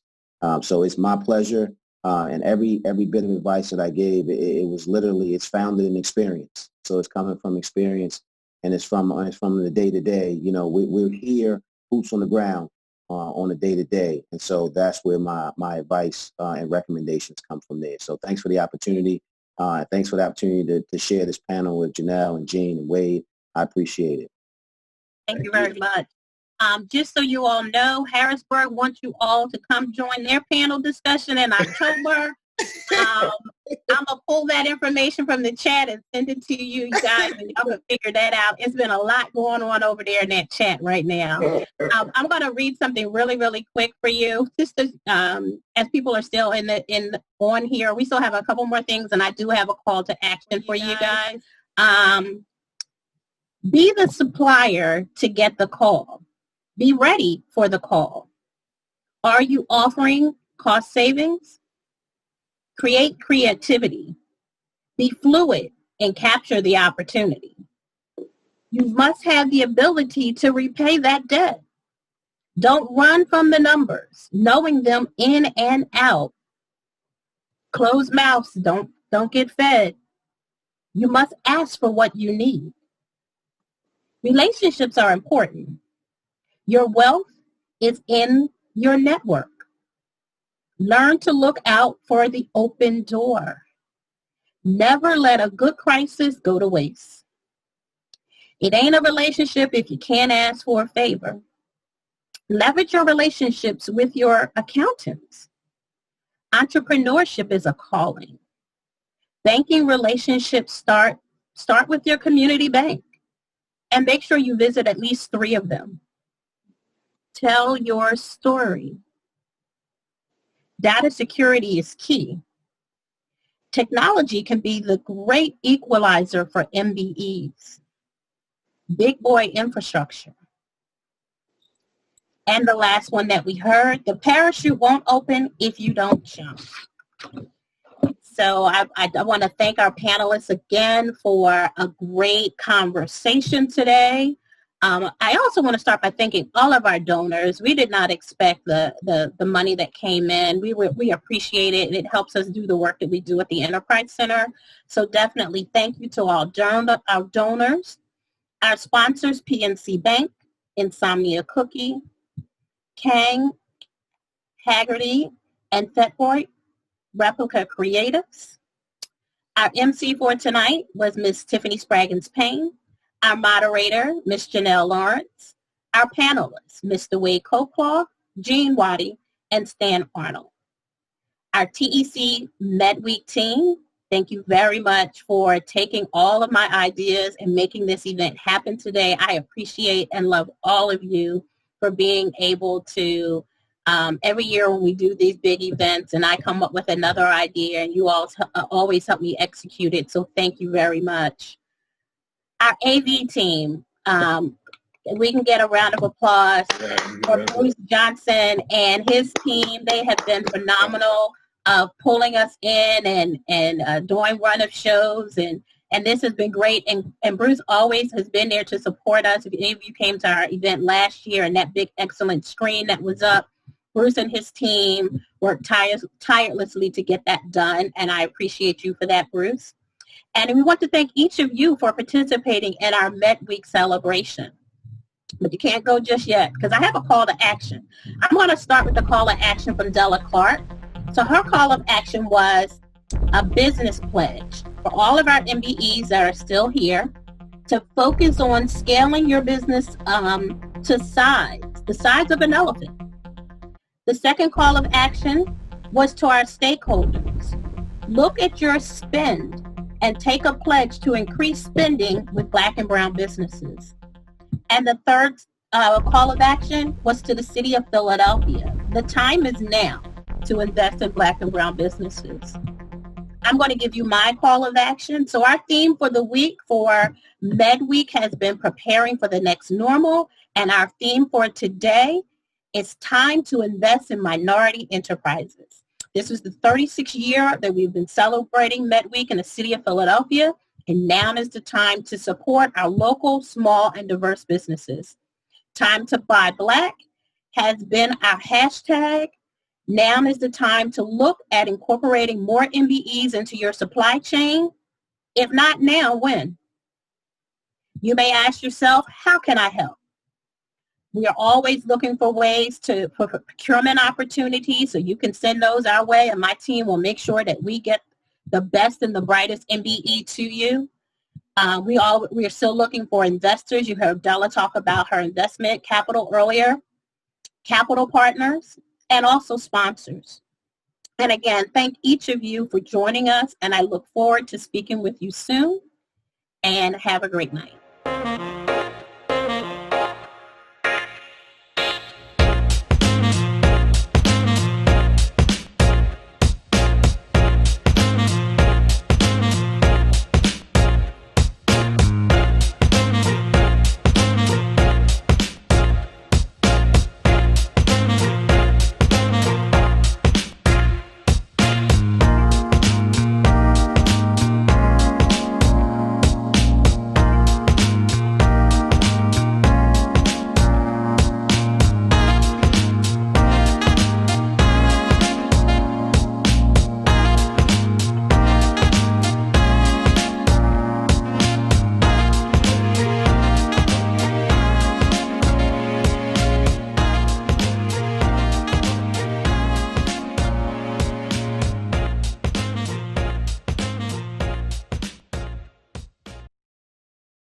[SPEAKER 8] So it's my pleasure. And every bit of advice that I gave, it was literally, it's founded in experience. So it's coming from experience, and it's from the day to day. We're here, boots on the ground, on a day to day, and so that's where my advice and recommendations come from there. So thanks for the opportunity. Thanks for the opportunity to share this panel with Janelle and Gene and Wade. I appreciate it.
[SPEAKER 9] Thank you very much. Just so you all know, Harrisburg wants you all to come join their panel discussion in October. I'm going to pull that information from the chat and send it to you guys, and y'all can figure that out. It's been a lot going on over there in that chat right now. I'm going to read something really, really quick for you, just to, as people are still on here. We still have a couple more things, and I do have a call to action for you guys. Be the supplier to get the call. Be ready for the call. Are you offering cost savings? Create creativity. Be fluid and capture the opportunity. You must have the ability to repay that debt. Don't run from the numbers, knowing them in and out. Closed mouths don't get fed. You must ask for what you need. Relationships are important. Your wealth is in your network. Learn to look out for the open door. Never let a good crisis go to waste. It ain't a relationship if you can't ask for a favor. Leverage your relationships with your accountants. Entrepreneurship is a calling. Banking relationships start with your community bank, and make sure you visit at least 3 of them. Tell your story. Data security is key. Technology can be the great equalizer for MBEs. Big boy infrastructure. And the last one that we heard, the parachute won't open if you don't jump. So I want to thank our panelists again for a great conversation today. I also want to start by thanking all of our donors. We did not expect the money that came in. We appreciate it, and it helps us do the work that we do at the Enterprise Center. So definitely thank you to all our donors. Our sponsors, PNC Bank, Insomnia Cookie, Kang, Haggerty, and Fetboy, Replica Creatives. Our MC for tonight was Ms. Tiffany Spraggins-Payne. Our moderator, Ms. Janelle Lawrence. Our panelists, Mr. Wade Coklaw, Gene Waddy, and Stan Arnold. Our TEC MedWeek team, thank you very much for taking all of my ideas and making this event happen today. I appreciate and love all of you for being able to, every year when we do these big events and I come up with another idea, and you all always help me execute it, so thank you very much. Our AV team, we can get a round of applause for Bruce Johnson and his team. They have been phenomenal of pulling us in and doing run of shows, and this has been great. And Bruce always has been there to support us. If any of you came to our event last year and that big excellent screen that was up, Bruce and his team worked tirelessly to get that done, and I appreciate you for that, Bruce. And we want to thank each of you for participating in our MedWeek celebration. But you can't go just yet, because I have a call to action. I'm going to start with the call to action from Della Clark. So her call of action was a business pledge for all of our MBEs that are still here to focus on scaling your business to the size of an elephant. The second call of action was to our stakeholders. Look at your spend and take a pledge to increase spending with Black and brown businesses. And the third call of action was to the city of Philadelphia. The time is now to invest in Black and brown businesses. I'm going to give you my call of action. So our theme for the week for MedWeek has been preparing for the next normal. And our theme for today is time to invest in minority enterprises. This is the 36th year that we've been celebrating MedWeek in the city of Philadelphia. And now is the time to support our local, small, and diverse businesses. Time to buy Black has been our hashtag. Now is the time to look at incorporating more MBEs into your supply chain. If not now, when? You may ask yourself, how can I help? We are always looking for ways for procurement opportunities, so you can send those our way, and my team will make sure that we get the best and the brightest MBE to you. We are still looking for investors. You heard Della talk about her investment capital earlier, capital partners, and also sponsors. And again, thank each of you for joining us, and I look forward to speaking with you soon, and have a great night.